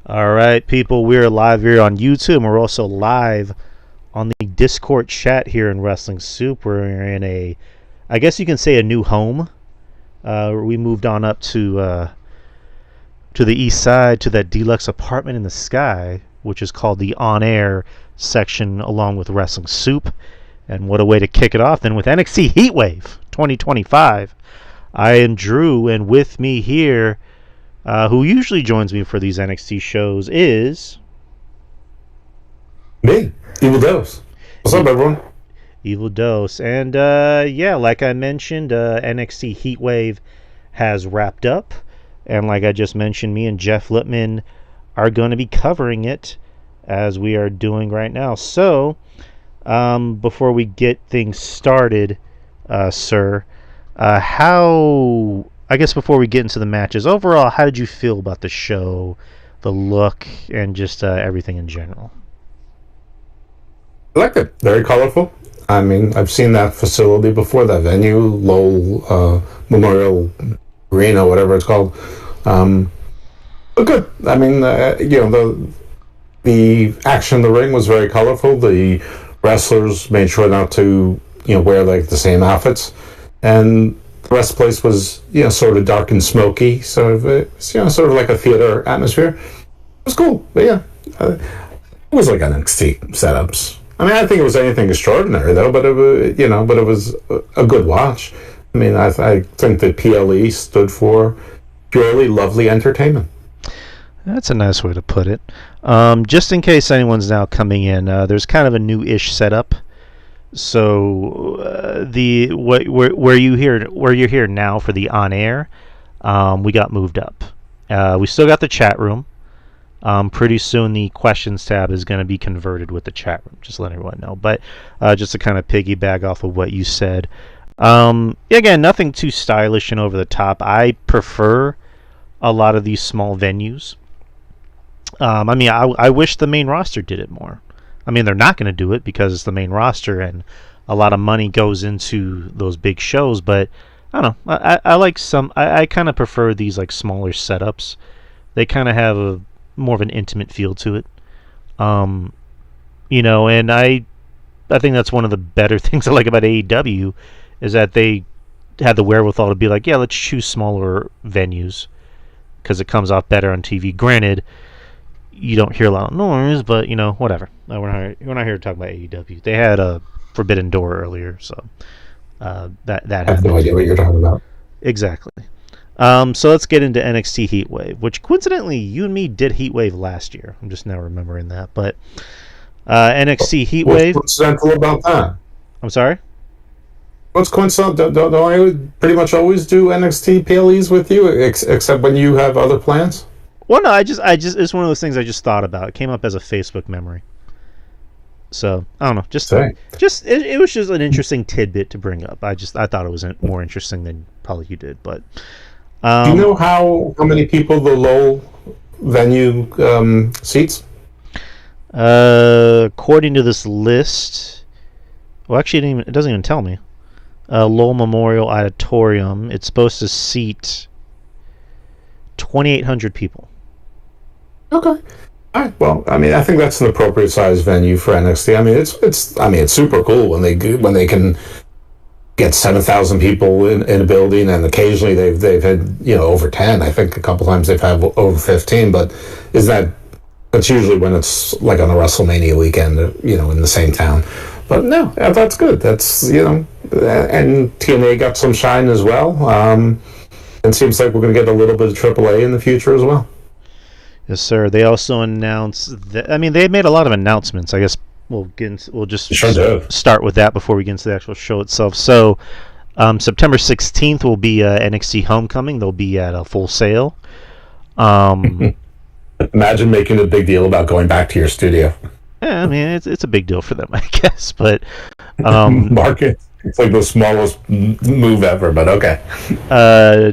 All right, people, we're live here on YouTube, and we're also live on the Discord chat here in Wrestling Soup. We're in I guess you can say, a new home. We moved on up to the east side to that deluxe apartment in the sky, which is called the On Air section, along with Wrestling Soup. And what a way to kick it off than with NXT Heatwave 2025. I am Drew, and with me here, who usually joins me for these NXT shows, is me, Evil Dose. What's up, everyone? Evil Dose. And like I mentioned, NXT Heatwave has wrapped up, and like I just mentioned, me and Jeff Lippman are going to be covering it as we are doing right now. So before we get things started, sir, I guess before we get into the matches, overall, how did you feel about the show, the look, and just everything in general? I liked it. Very colorful. I mean, I've seen that facility before, that venue, Lowell Memorial Arena, whatever it's called. But good. I mean, the action in the ring was very colorful. The wrestlers made sure not to, wear like the same outfits, and the rest of the place was, sort of dark and smoky, sort of like a theater atmosphere. It was cool, but it was like NXT setups. I mean, I don't think it was anything extraordinary though, but it was a good watch. I mean, I think the PLE stood for purely lovely entertainment. That's a nice way to put it. Just in case anyone's now coming in, there's kind of a new-ish setup. So where you're here now for the on air, we got moved up. We still got the chat room. Pretty soon the questions tab is going to be converted with the chat room. Just let everyone know. But just to kind of piggyback off of what you said, again, nothing too stylish and over the top. I prefer a lot of these small venues. I wish the main roster did it more. I mean, they're not going to do it because it's the main roster and a lot of money goes into those big shows. But I don't know. I kind of prefer these like smaller setups. They kind of have more of an intimate feel to it. And I think that's one of the better things I like about AEW is that they had the wherewithal to be like, yeah, let's choose smaller venues because it comes off better on TV. Granted, you don't hear a lot of noise, but whatever. We're not here to talk about AEW. They had a Forbidden Door earlier, so that happened. I have no idea what you're talking about. Exactly. So let's get into NXT Heatwave, which coincidentally you and me did Heatwave last year. I'm just now remembering that, but NXT Heatwave. What's coincidental about that? I'm sorry. What's coincidental? Don't I pretty much always do NXT PLEs with you, except when you have other plans? Well, no, I just it's one of those things I just thought about. It came up as a Facebook memory. So I don't know, it was just an interesting tidbit to bring up. I thought it was more interesting than probably you did. But do you know how many people the Lowell venue seats? According to this list, well, actually, it doesn't even tell me. Lowell Memorial Auditorium. It's supposed to seat 2,800 people. Okay. All right. Well, I mean, I think that's an appropriate size venue for NXT. I mean, it's super cool when they can get 7,000 people in a building, and occasionally they've had over 10. I think a couple times they've had over 15. But that's usually when it's like on a WrestleMania weekend, in the same town. But no, that's good. That's and TNA got some shine as well. It seems like we're going to get a little bit of AAA in the future as well. Yes, sir. They also announced that. I mean, they made a lot of announcements. I guess we'll just start with that before we get into the actual show itself. So, September 16th will be NXT Homecoming. They'll be at a Full Sail. Imagine making a big deal about going back to your studio. Yeah, I mean, it's a big deal for them, I guess. But market. It's like the smallest move ever, but okay.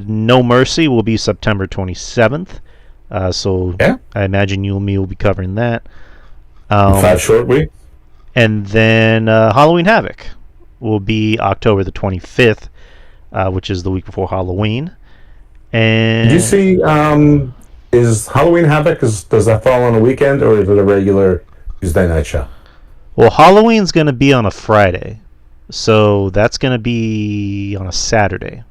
No Mercy will be September 27th. So yeah. I imagine you and me will be covering that. 5 short weeks. And then Halloween Havoc will be October the 25th, which is the week before Halloween. And did you see is Halloween Havoc, does that fall on a weekend or is it a regular Tuesday night show? Well, Halloween's going to be on a Friday, so that's going to be on a Saturday.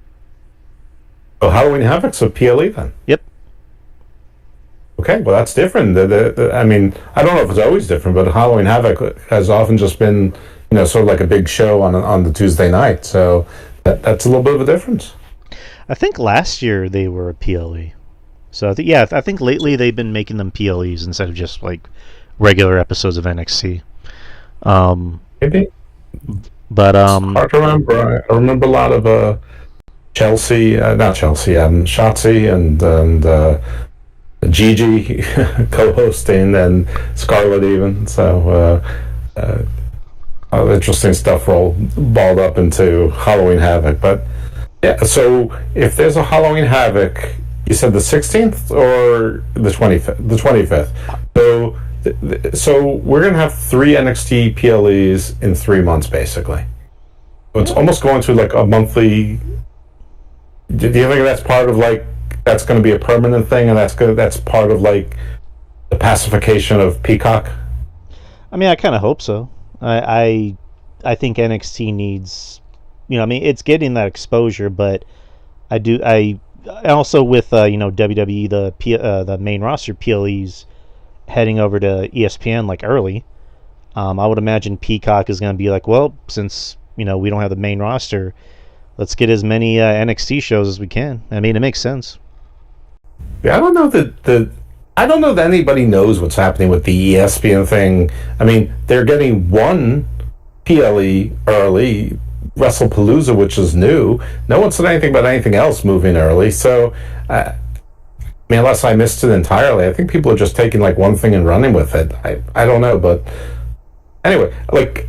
Oh, Halloween Havoc's a PLE then. Yep. Okay, well that's different. I mean, I don't know if it's always different, but Halloween Havoc has often just been, sort of like a big show on the Tuesday night. So that's a little bit of a difference. I think last year they were a PLE. So I think lately they've been making them PLEs instead of just like regular episodes of NXT. Maybe, but hard to remember. I remember a lot of Chelsea, not Chelsea, Shotzi and Gigi co-hosting and Scarlett even. So interesting stuff all balled up into Halloween Havoc. But yeah, so if there's a Halloween Havoc, you said the 16th or the 25th? The 25th. So we're gonna have 3 NXT PLEs in 3 months, basically. So it's almost going to like a monthly. Do you think that's part of like that's going to be a permanent thing, and that's part of like the pacification of Peacock? I mean, I kind of hope so. I think NXT needs, it's getting that exposure, but I also with WWE the main roster PLEs heading over to ESPN like early. I would imagine Peacock is going to be like, well, since we don't have the main roster, let's get as many NXT shows as we can. I mean, it makes sense. Yeah, I don't know that anybody knows what's happening with the ESPN thing. I mean, they're getting one PLE early, WrestlePalooza, which is new. No one said anything about anything else moving early. So, I mean, unless I missed it entirely, I think people are just taking like one thing and running with it. I don't know, but anyway, like,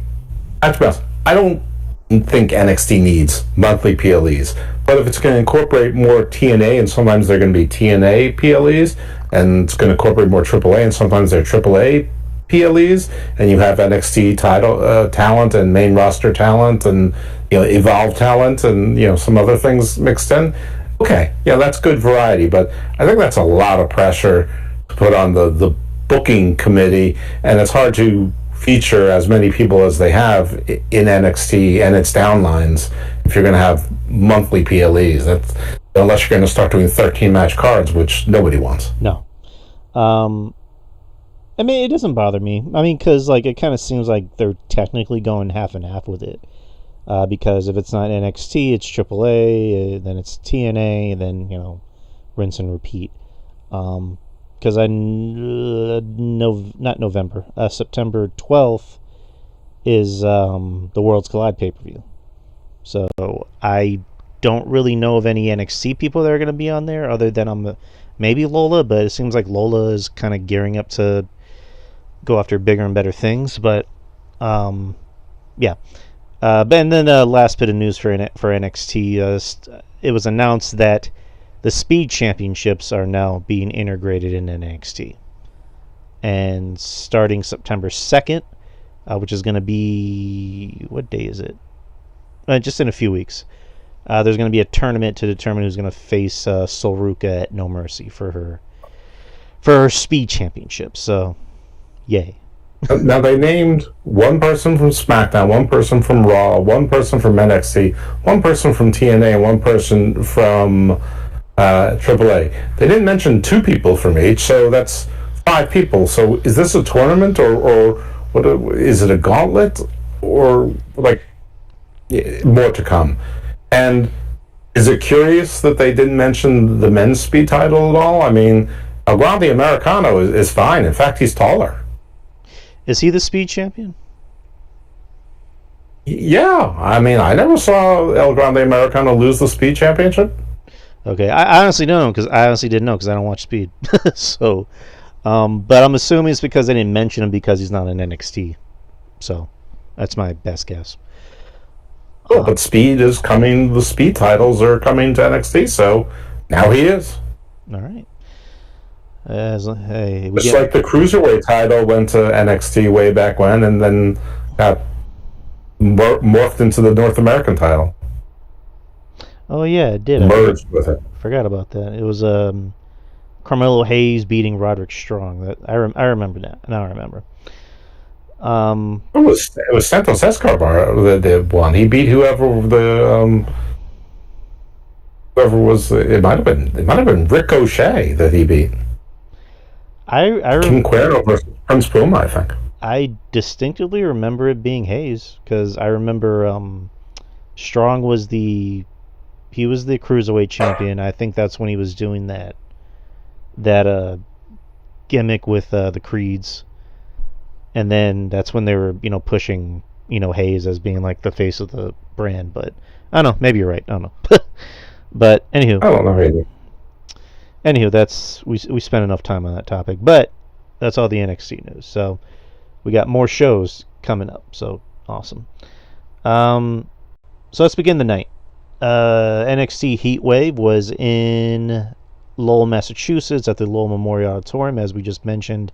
I have to be honest, I don't think NXT needs monthly PLEs, but if it's going to incorporate more TNA, and sometimes they're going to be TNA PLEs, and it's going to incorporate more AAA, and sometimes they're AAA PLEs, and you have NXT title talent and main roster talent and Evolve talent and some other things mixed in. Okay, yeah, that's good variety, but I think that's a lot of pressure to put on the booking committee, and it's hard to feature as many people as they have in NXT and its downlines if you're going to have monthly PLEs. That's unless you're going to start doing 13 match cards, which nobody wants. No. I mean, it doesn't bother me. I mean, because like it kind of seems like they're technically going half and half with it. Because if it's not NXT, it's AAA, then it's TNA, and then rinse and repeat. Because not November, September 12th is the Worlds Collide pay-per-view. So I don't really know of any NXT people that are going to be on there other than maybe Lola, but it seems like Lola is kind of gearing up to go after bigger and better things. But yeah. And then last bit of news for NXT, it was announced that the Speed Championships are now being integrated in NXT. And starting September 2nd, which is going to be... What day is it? Just in a few weeks. There's going to be a tournament to determine who's going to face Sol Ruca at No Mercy for her Speed Championship. So, yay. Now, they named one person from SmackDown, one person from Raw, one person from NXT, one person from TNA, and one person from AAA. They didn't mention 2 people from each, so that's 5 people. So is this a tournament, or what? Is it a gauntlet, or like more to come? And is it curious that they didn't mention the men's speed title at all? I mean, El Grande Americano is fine. In fact, he's taller. Is he the Speed Champion? Yeah, I mean, I never saw El Grande Americano lose the Speed Championship. Okay, I honestly don't know because I honestly didn't know because I don't watch Speed. So, but I'm assuming it's because they didn't mention him because he's not in NXT. So, that's my best guess. Oh, but Speed is coming. The Speed titles are coming to NXT, so now he is. All right. Just like the Cruiserweight title went to NXT way back when, and then got morphed into the North American title. Oh yeah, it did. Merged with it. Forgot about that. It was Carmelo Hayes beating Roderick Strong. That I remember that. Now I remember. It was Santos Escobar that won. He beat whoever was. It might have been Ricochet that he beat. King Cuero versus Prince Puma, I think. I distinctively remember it being Hayes because I remember Strong was the cruiserweight champion. I think that's when he was doing that gimmick with the Creeds, and then that's when they were pushing Hayes as being like the face of the brand. But I don't know, maybe you're right. I don't know. But anywho, I don't know either. that's we spent enough time on that topic. But that's all the NXT news. So we got more shows coming up. So awesome. So let's begin the night. NXT Heatwave was in Lowell, Massachusetts at the Lowell Memorial Auditorium, as we just mentioned.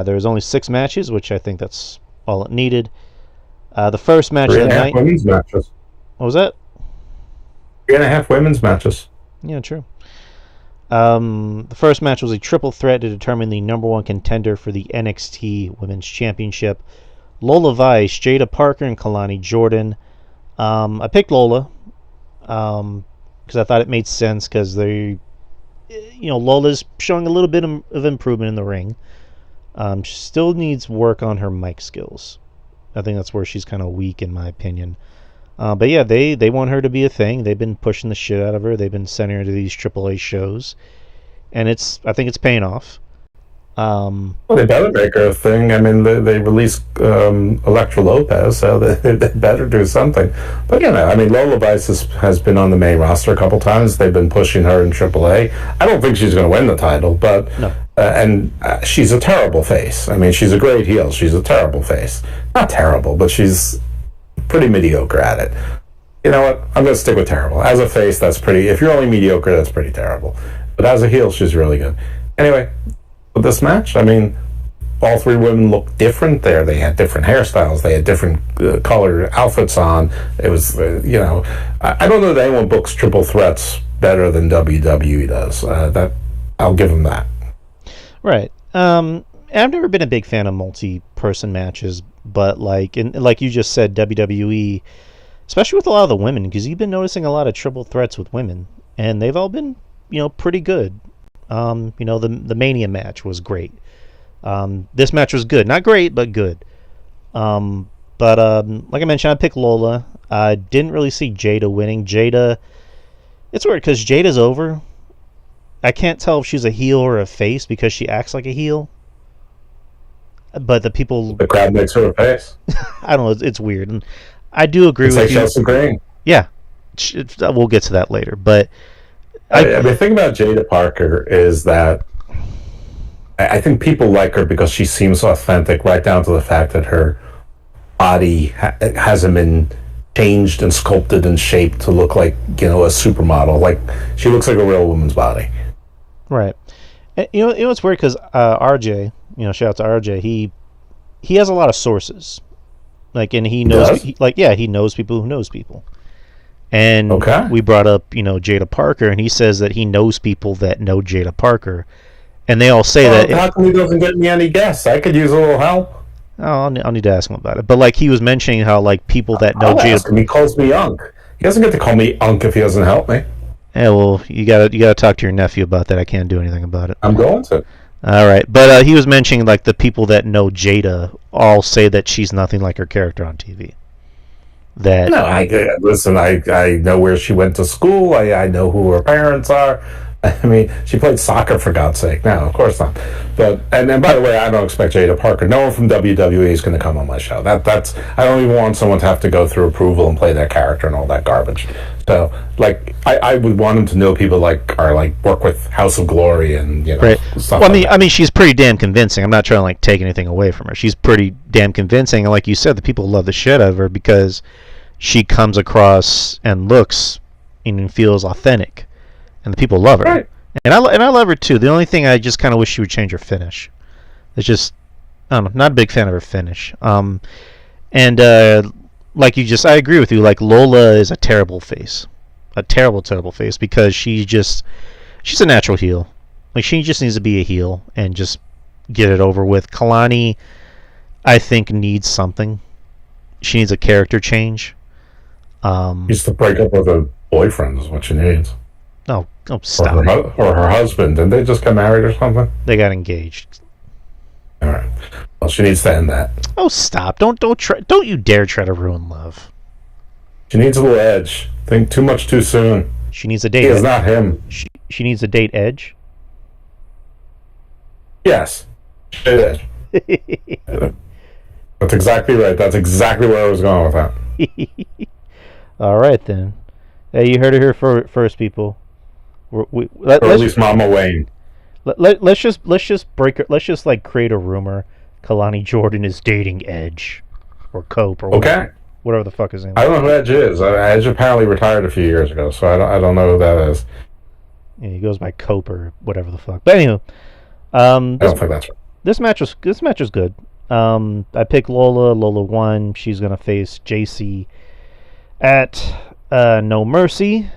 There was only 6 matches, which I think that's all it needed. The first match of the night. 3.5 women's matches. What was that? 3.5 women's matches. Yeah, true. The first match was a triple threat to determine the number 1 contender for the NXT Women's Championship. Lola Vice, Jada Parker, and Kalani Jordan. I picked Lola because I thought it made sense because Lola's showing a little bit of improvement in the ring. She still needs work on her mic skills. I think that's where she's kind of weak, in my opinion. But yeah, they want her to be a thing. They've been pushing the shit out of her. They've been sending her to these AAA shows, and I think it's paying off. Well, they better make her a thing. I mean, they released Elektra Lopez, so they better do something. But I mean, Lola Vice has been on the main roster a couple times. They've been pushing her in AAA. I don't think she's going to win the title, but no. She's a terrible face. I mean, she's a great heel. She's a terrible face. Not terrible, but she's pretty mediocre at it. You know what? I'm going to stick with terrible. As a face, that's pretty. If you're only mediocre, that's pretty terrible. But as a heel, she's really good. Anyway, with this match, I mean, all 3 women looked different there. They had different hairstyles. They had different colored outfits on. It was, I don't know that anyone books triple threats better than WWE does. That I'll give them that. Right. I've never been a big fan of multi-person matches, but like you just said, WWE, especially with a lot of the women, because you've been noticing a lot of triple threats with women, and they've all been, pretty good. The Mania match was great. This match was good, not great, but good. But like I mentioned, I picked Lola. I didn't really see Jada winning. Jada, it's weird because Jada's over. I can't tell if she's a heel or a face because she acts like a heel. But the crowd makes her a face. I don't know. It's weird, and I do agree with like you. Chelsea Green. Yeah, we'll get to that later. But I mean, the thing about Jada Parker is that I think people like her because she seems authentic, right down to the fact that her body hasn't been changed and sculpted and shaped to look like a supermodel. Like she looks like a real woman's body. Right. And, it's weird because RJ, shout out to RJ. He has a lot of sources, and he knows, he knows people who knows people. And we brought up, Jada Parker, and he says that he knows people that know Jada Parker, and they all say that. How come he doesn't get me any guests? I could use a little help. Oh, I'll need to ask him about it. But he was mentioning how people that know Jada. He calls me Unk. He doesn't get to call me Unk if he doesn't help me. Yeah, well, you gotta talk to your nephew about that. I can't do anything about it. I'm going to. All right, but he was mentioning the people that know Jada all say that she's nothing like her character on TV. Listen. I know where she went to school. I know who her parents are. I mean, she played soccer, for God's sake. No, of course not. But and by the way, I don't expect Jada Parker. No one from WWE is going to come on my show. That's I don't even want someone to have to go through approval and play their character and all that garbage. So, I would want them to know people work with House of Glory and right. Stuff. Well, I mean, she's pretty damn convincing. I'm not trying to take anything away from her. She's pretty damn convincing, and like you said, the people love the shit out of her because she comes across and looks and feels authentic. And the people love her, right. and I love her too. The only thing I just kind of wish she would change her finish. It's just I don't know, not a big fan of her finish. I agree with you. Lola is a terrible face, a terrible face because she's a natural heel. Like she just needs to be a heel and just get it over with. Kalani, I think, needs something. She needs a character change. Needs to break up with her boyfriend is what she needs. Oh, stop. Or her husband. Didn't they just get married or something? They got engaged. All right. Well, she needs to end that. Oh, stop! Don't you dare try to ruin love. She needs a little edge. Think too much too soon. She needs a date. He is not him. She needs a date Edge. Yes. Edge. That's exactly right. That's exactly where I was going with that. All right then. Hey, you heard it here first, people. Or at least Mama Wayne. Let's just break it. Let's just like create a rumor. Kalani Jordan is dating Edge, or Cope, or whatever the fuck his name is. I don't know who Edge is. Edge apparently retired a few years ago, so I don't know who that is. Yeah, he goes by Cope or whatever the fuck. But anyway, I don't think that's right. This match was good. I picked Lola. Lola won. She's gonna face JC at No Mercy.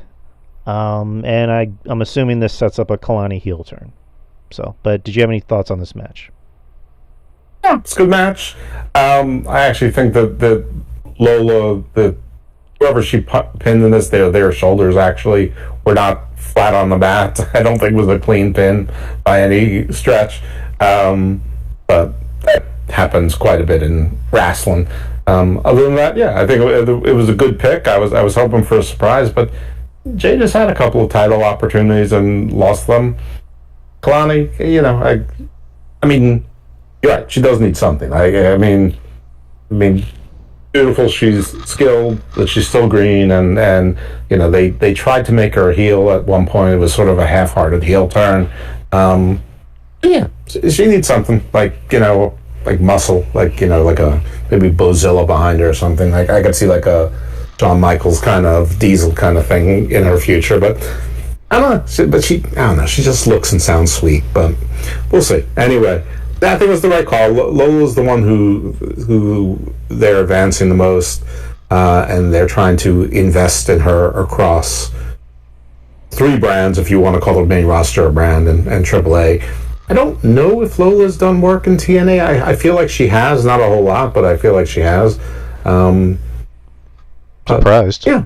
And I'm assuming this sets up a Kalani heel turn. So, but did you have any thoughts on this match? Yeah, it's a good match. I actually think that Lola, whoever she pinned in this, their shoulders actually were not flat on the mat. I don't think it was a clean pin by any stretch. But that happens quite a bit in wrestling. Other than that, yeah, I think it was a good pick. I was hoping for a surprise, but Jay just had a couple of title opportunities and lost them. Kalani, I mean, you're right. She does need something. I mean, beautiful. She's skilled, but she's still green, and they tried to make her a heel at one point. It was sort of a half-hearted heel turn. Yeah, she needs something like muscle, like a maybe Bozilla behind her or something. Like I could see like a Shawn Michaels kind of Diesel kind of thing in her future, but I don't know. I don't know. She just looks and sounds sweet, but we'll see. Anyway, I think it was the right call. Lola's the one who they're advancing the most, and they're trying to invest in her across 3 brands, if you want to call the main roster a brand, and AAA. I don't know if Lola's done work in TNA. I feel like she has, not a whole lot, but I feel like she has. Surprised. Yeah,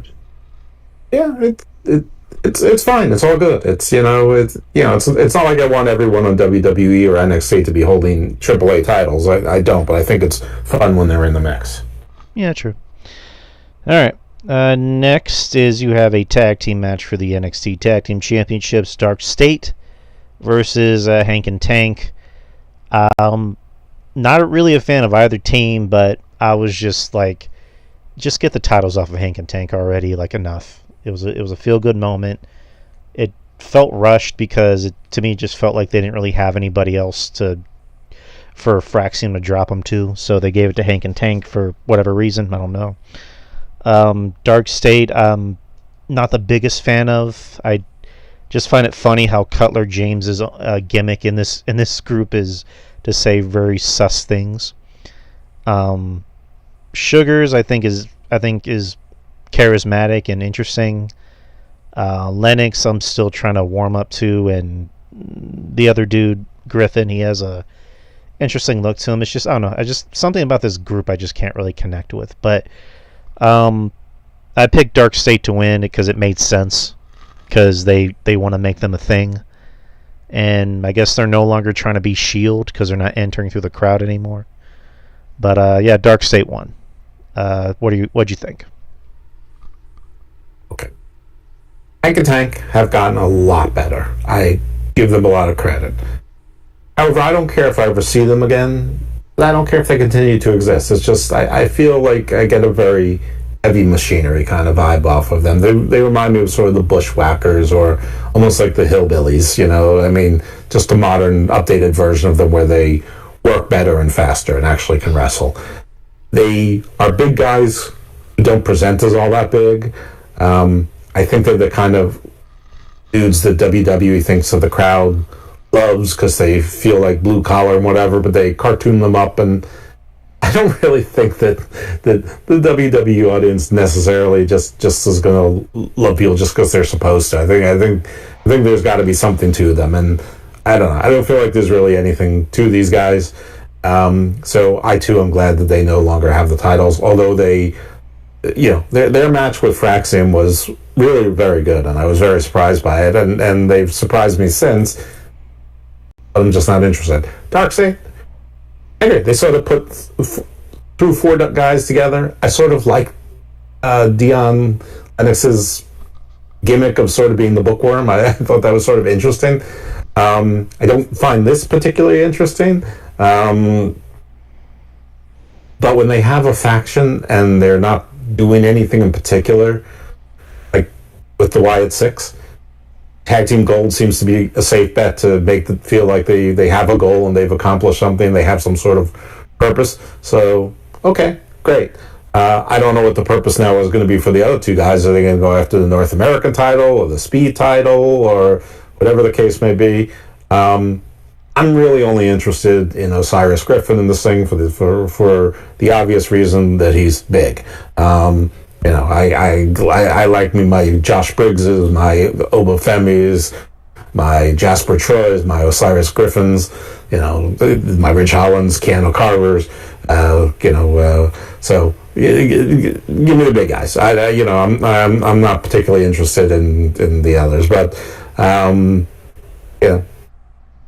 it's fine. It's all good. It's not like I want everyone on WWE or NXT to be holding AAA titles. I don't, but I think it's fun when they're in the mix. Yeah, true. All right. Next is you have a tag team match for the NXT Tag Team Championships. Dark State versus Hank and Tank. Not really a fan of either team, but I was just like, just get the titles off of Hank and Tank already. Like, enough. It was a feel good moment. It felt rushed because it to me just felt like they didn't really have anybody else for Fraxium to drop them to, so they gave it to Hank and Tank for whatever reason. I don't know. Dark State, not the biggest fan of. I just find it funny how Cutler James's gimmick in this group is to say very sus things. Sugars, I think is charismatic and interesting. Lennox, I'm still trying to warm up to, and the other dude, Griffin, he has a interesting look to him. It's just, I don't know, something about this group I just can't really connect with. But I picked Dark State to win because it made sense, because they want to make them a thing, and I guess they're no longer trying to be Shield because they're not entering through the crowd anymore. But yeah, Dark State won. What'd you think? Okay. Hank and Tank have gotten a lot better. I give them a lot of credit. However, I don't care if I ever see them again. I don't care if they continue to exist. It's just, I feel like I get a very heavy machinery kind of vibe off of them. They remind me of sort of the Bushwhackers, or almost like the Hillbillies, I mean, just a modern, updated version of them where they work better and faster and actually can wrestle. They are big guys who don't present as all that big. I think they're the kind of dudes that WWE thinks of the crowd loves because they feel like blue collar and whatever, but they cartoon them up, and I don't really think that the WWE audience necessarily just is going to love people just because they're supposed to. I think there's got to be something to them, and I don't know. I don't feel like there's really anything to these guys. So I too am glad that they no longer have the titles. Although they, their match with Fraxium was really very good, and I was very surprised by it. And they've surprised me since. I'm just not interested. Darkseid, anyway, they sort of threw four guys together. I sort of like Dion Lennox's gimmick of sort of being the bookworm. I thought that was sort of interesting. I don't find this particularly interesting. But when they have a faction and they're not doing anything in particular, like with the Wyatt Six, Tag Team Gold seems to be a safe bet to make them feel like they have a goal and they've accomplished something. They have some sort of purpose. So, okay, great. I don't know what the purpose now is going to be for the other two guys. Are they going to go after the North American title or the Speed title or whatever the case may be? I'm really only interested in Osiris Griffin in this thing for the obvious reason that he's big. I like my Josh Briggses, my Obafemis, my Jasper Troys, my Osiris Griffins, my Ridge Hollands, Keanu Carvers, so give me the big guys. I'm not particularly interested in the others, but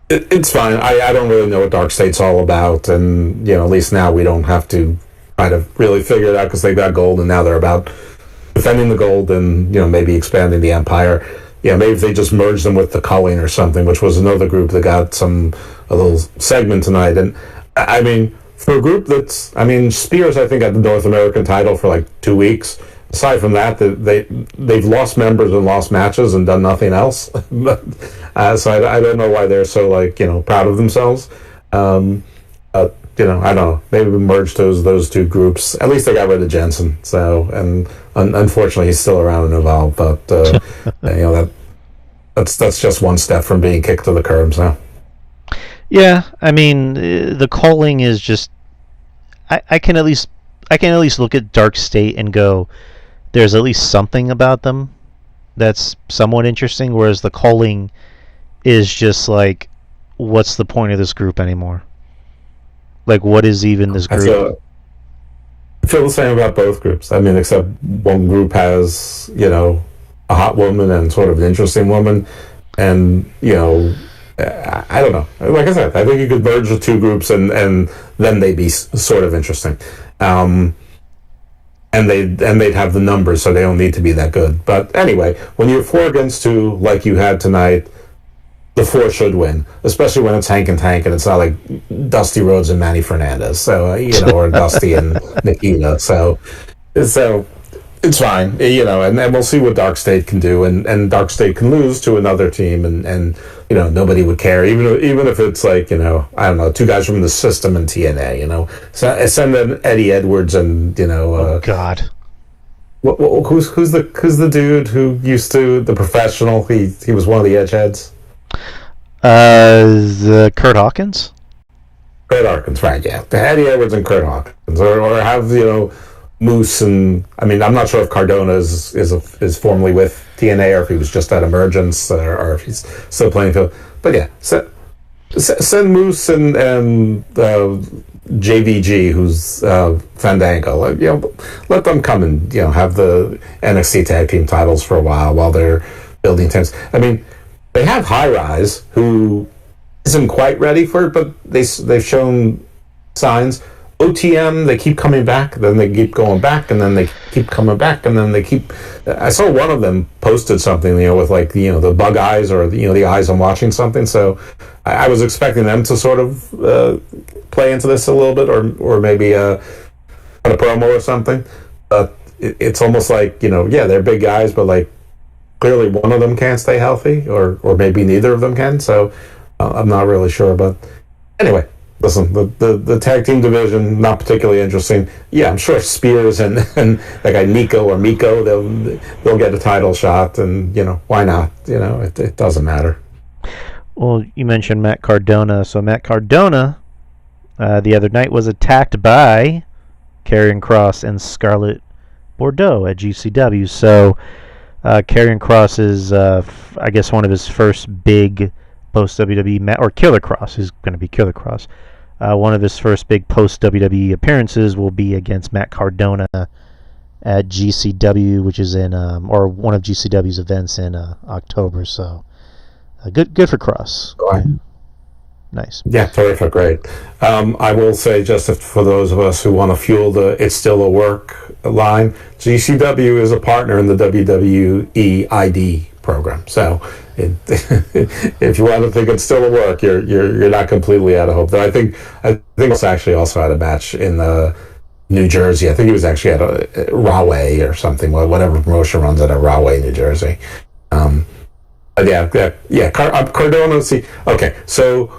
it's fine. I don't really know what Dark State's all about, and at least now we don't have to try to really figure it out because they got gold, and now they're about defending the gold and maybe expanding the empire. Maybe if they just merged them with the Culling or something, which was another group that got a little segment tonight. And I mean, for a group Spears I think had the North American title for like 2 weeks. Aside from that, they've lost members and lost matches and done nothing else. So I don't know why they're so proud of themselves. I don't know. Maybe we merged those two groups. At least they got rid of Jensen. So and unfortunately he's still around and involved. But that's just one step from being kicked to the curbs now. Yeah, I mean the calling is just. I can at least look at Dark State and go, there's at least something about them that's somewhat interesting, whereas the calling is just like, what's the point of this group anymore? Like, what is even this group? I feel the same about both groups. I mean, except one group has, a hot woman and sort of an interesting woman, and, I don't know. Like I said, I think you could merge the two groups and then they'd be sort of interesting. And they'd have the numbers, so they don't need to be that good. But anyway, when you're 4 against 2, like you had tonight, the 4 should win, especially when it's Hank and Tank, and it's not like Dusty Rhodes and Manny Fernandez, so or Dusty and Nikita. So it's fine, and we'll see what Dark State can do, and Dark State can lose to another team, and nobody would care, even if it's like I don't know, 2 guys from the system and TNA, send in Eddie Edwards and oh God, who's the dude who used to the professional? He was one of the edgeheads. The Kurt Hawkins. Kurt Hawkins, right? Yeah, Eddie Edwards and Kurt Hawkins, or have Moose, and I mean, I'm not sure if Cardona is formally with TNA or if he was just at Emergence or if he's still playing field. But yeah, send Moose and JVG, who's Fandango. Let them come and have the NXT Tag Team titles for a while they're building teams. I mean, they have High Rise, who isn't quite ready for it, but they've shown signs. OTM, they keep coming back, then they keep going back, and then they keep coming back, and then they keep. I saw one of them posted something, with like the bug eyes or the eyes on watching something. So I was expecting them to sort of play into this a little bit, or maybe put a promo or something. But it's almost like they're big guys, but like clearly one of them can't stay healthy, or maybe neither of them can. So I'm not really sure, but anyway. Listen, the tag team division, not particularly interesting. Yeah, I'm sure Spears and that guy Nico or Miko, they'll get a title shot, and why not? It doesn't matter. Well, you mentioned Matt Cardona. So Matt Cardona, the other night was attacked by Karrion Kross and Scarlett Bordeaux at GCW. So Karrion Kross is, I guess, one of his first big post WWE or Killer Cross is going to be Killer Cross. One of his first big post WWE appearances will be against Matt Cardona at GCW, which is in or one of GCW's events in October. So good for Cross. Right. Nice. Yeah, terrific, great. I will say, just for those of us who want to fuel the "It's Still a Work" line, GCW is a partner in the WWE ID program. So, if you want to think it's still a work, you're not completely out of hope. Though I think it's actually also had a match in New Jersey. I think he was actually at a Rahway or something, whatever promotion runs at a Rahway, New Jersey. But Cardona. See, okay, so.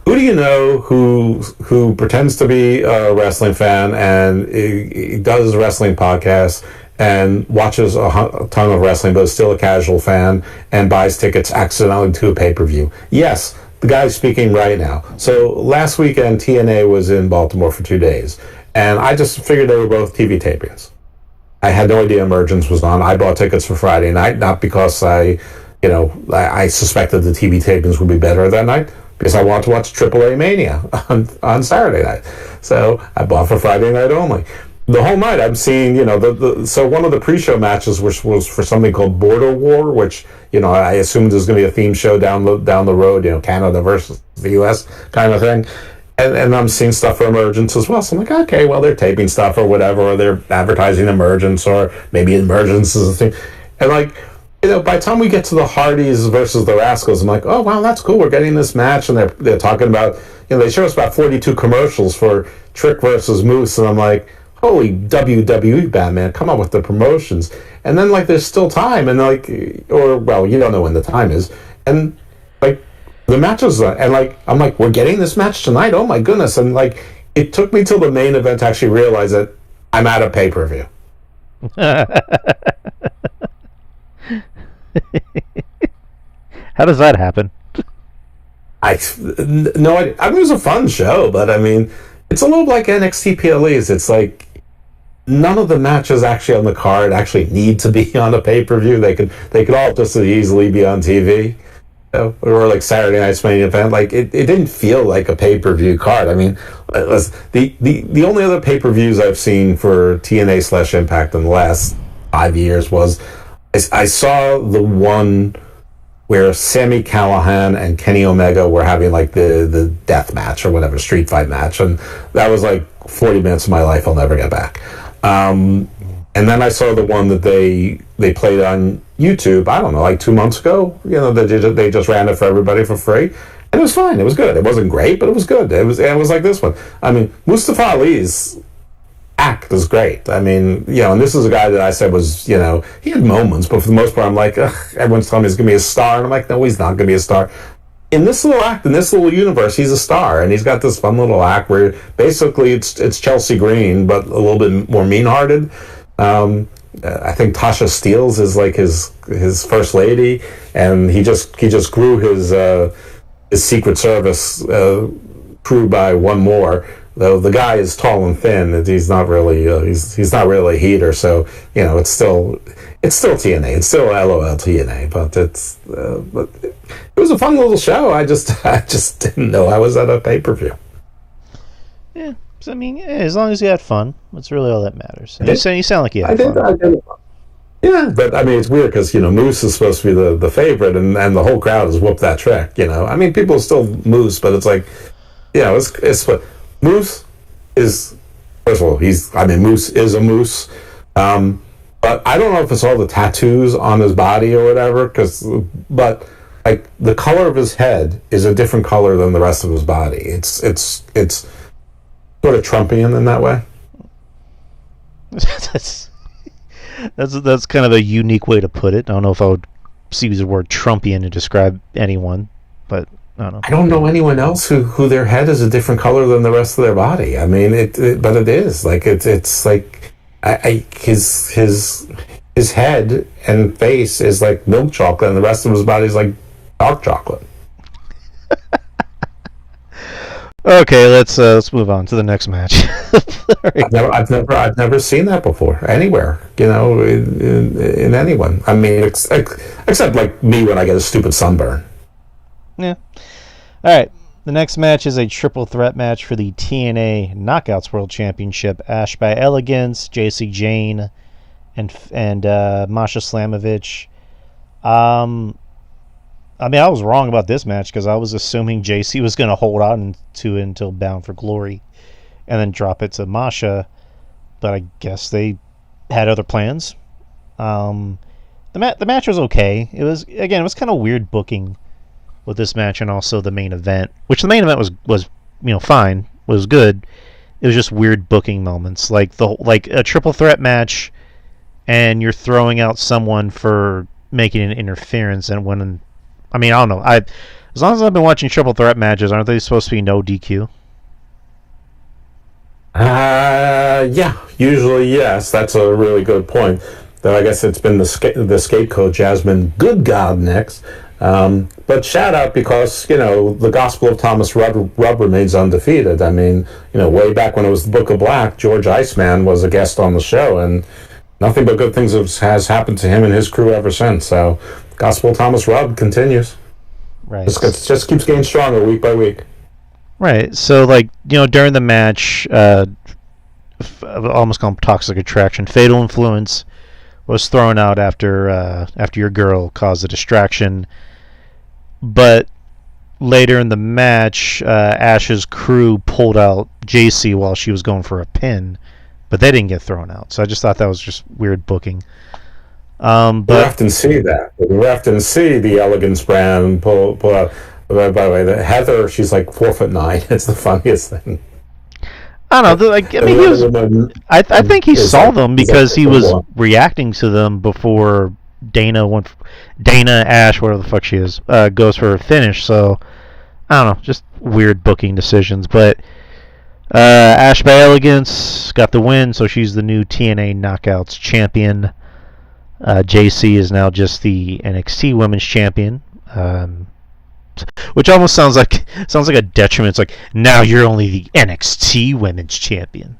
Who do you know who pretends to be a wrestling fan and he does wrestling podcasts and watches a ton of wrestling, but is still a casual fan and buys tickets accidentally to a pay-per-view? Yes, the guy's speaking right now. So last weekend, TNA was in Baltimore for 2 days, and I just figured they were both TV tapings. I had no idea Emergence was on. I bought tickets for Friday night, not because I suspected the TV tapings would be better that night, because I want to watch AAA Mania on Saturday night. So I bought for Friday night only. The whole night I'm seeing, so one of the pre-show matches was for something called Border War, which, I assumed there's going to be a theme show down the road, Canada versus the US kind of thing. And I'm seeing stuff for Emergence as well. So I'm like, okay, well, they're taping stuff or whatever, or they're advertising Emergence, or maybe Emergence is a thing. And by the time we get to the Hardys versus the Rascals, I'm like, oh, wow, that's cool. We're getting this match. And they're talking about, they show us about 42 commercials for Trick versus Moose. And I'm like, holy WWE, Batman, come on with the promotions. And then, there's still time. And, you don't know when the time is. And, the matches, and, I'm like, we're getting this match tonight? Oh, my goodness. And, it took me till the main event to actually realize that I'm at a pay-per-view. How does that happen? No idea. I mean, it was a fun show, but I mean, it's a little like NXT PLEs. It's like none of the matches actually on the card actually need to be on a pay-per-view. They could all just as easily be on TV. Or like Saturday night's main event. It didn't feel like a pay-per-view card. I mean, the only other pay-per-views I've seen for TNA/Impact in the last 5 years was I saw the one where Sami Callihan and Kenny Omega were having the death match or whatever, street fight match, and that was 40 minutes of my life I'll never get back. And then I saw the one that they played on YouTube, I don't know, 2 months ago. They just ran it for everybody for free, and it was fine. It was good. It wasn't great, but it was good. It was like this one. I mean, Mustafa Ali's act is great. I mean, and this is a guy that I said was, he had moments, but for the most part, I'm like, ugh, everyone's telling me he's going to be a star, and I'm like, no, he's not going to be a star. In this little act, in this little universe, he's a star, and he's got this fun little act where basically it's Chelsea Green, but a little bit more mean-hearted. I think Tasha Steeles is his first lady, and he just grew his Secret Service crew by one more. Though the guy is tall and thin, he's not really he's not really a heater. So it's still TNA, it's still LOL TNA, but it was a fun little show. I just didn't know I was at a pay-per-view. Yeah, so, I mean, as long as you had fun, that's really all that matters. You sound like you had fun. I did. Yeah, but I mean, it's weird because Moose is supposed to be the favorite, and the whole crowd has whooped that trick. I mean, people still Moose, but it's it's Moose is, first of all, Moose is a moose. But I don't know if it's all the tattoos on his body or whatever, but the color of his head is a different color than the rest of his body. It's sort of Trumpian in that way. That's kind of a unique way to put it. I don't know if I would use the word Trumpian to describe anyone, but I don't know. I don't know anyone else who their head is a different color than the rest of their body. I mean, but it is it's like his head and face is like milk chocolate, and the rest of his body is like dark chocolate. Okay, let's move on to the next match. I've never seen that before anywhere. In anyone. I mean, except like me when I get a stupid sunburn. Yeah. All right. The next match is a triple threat match for the TNA Knockouts World Championship. Ash by Elegance, JC Jane, and Masha Slamovich. Um, I mean, I was wrong about this match because I was assuming JC was going to hold on to it until Bound for Glory and then drop it to Masha, but I guess they had other plans. The match was okay. It was kind of weird booking with this match and also the main event, which the main event was fine, was good. It was just weird booking moments, like a triple threat match, and you're throwing out someone for making an interference, and when I mean I don't know. As long as I've been watching triple threat matches, aren't they supposed to be no DQ? Yeah, usually yes. That's a really good point. Though I guess it's been the scapegoat Jasmine Good God next. But shout out because the Gospel of Thomas Rubb remains undefeated. I mean, way back when it was the Book of Black, George Iceman was a guest on the show, and nothing but good things has happened to him and his crew ever since. So, Gospel of Thomas Rubb continues. Right. Just keeps getting stronger week by week. Right. So, during the match, I almost call them toxic attraction. Fatal influence was thrown out after your girl caused a distraction. But later in the match, Ash's crew pulled out JC while she was going for a pin, but they didn't get thrown out. So I just thought that was just weird booking. But we often see that. We often see the Elegance brand pull out. By the way, Heather, she's like 4'9". It's the funniest thing. I don't know. I think he saw them because he was reacting to them before Dana Ash, whatever the fuck she is, goes for a finish. So I don't know, just weird booking decisions. But Ash by Elegance got the win, so she's the new TNA Knockouts champion. JC is now just the NXT Women's Champion. Which almost sounds like a detriment. It's like, now you're only the NXT Women's Champion.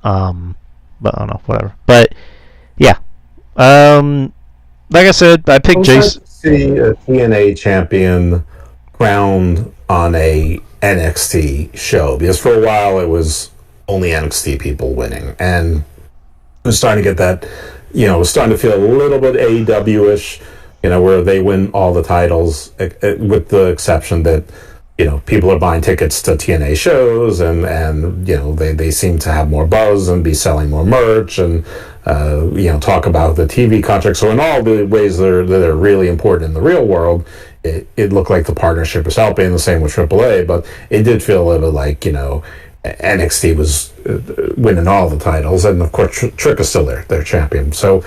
But I don't know, whatever. But yeah, like I said, I picked Jason. See a TNA champion crowned on a NXT show, because for a while it was only NXT people winning, and it was starting to get that. It was starting to feel a little bit AEW-ish. Where they win all the titles, with the exception that, people are buying tickets to TNA shows, and they seem to have more buzz and be selling more merch, and talk about the TV contracts. So in all the ways that are really important in the real world, it looked like the partnership was helping. The same with AAA, but it did feel a little like NXT was winning all the titles, and of course Trick is still their champion. So.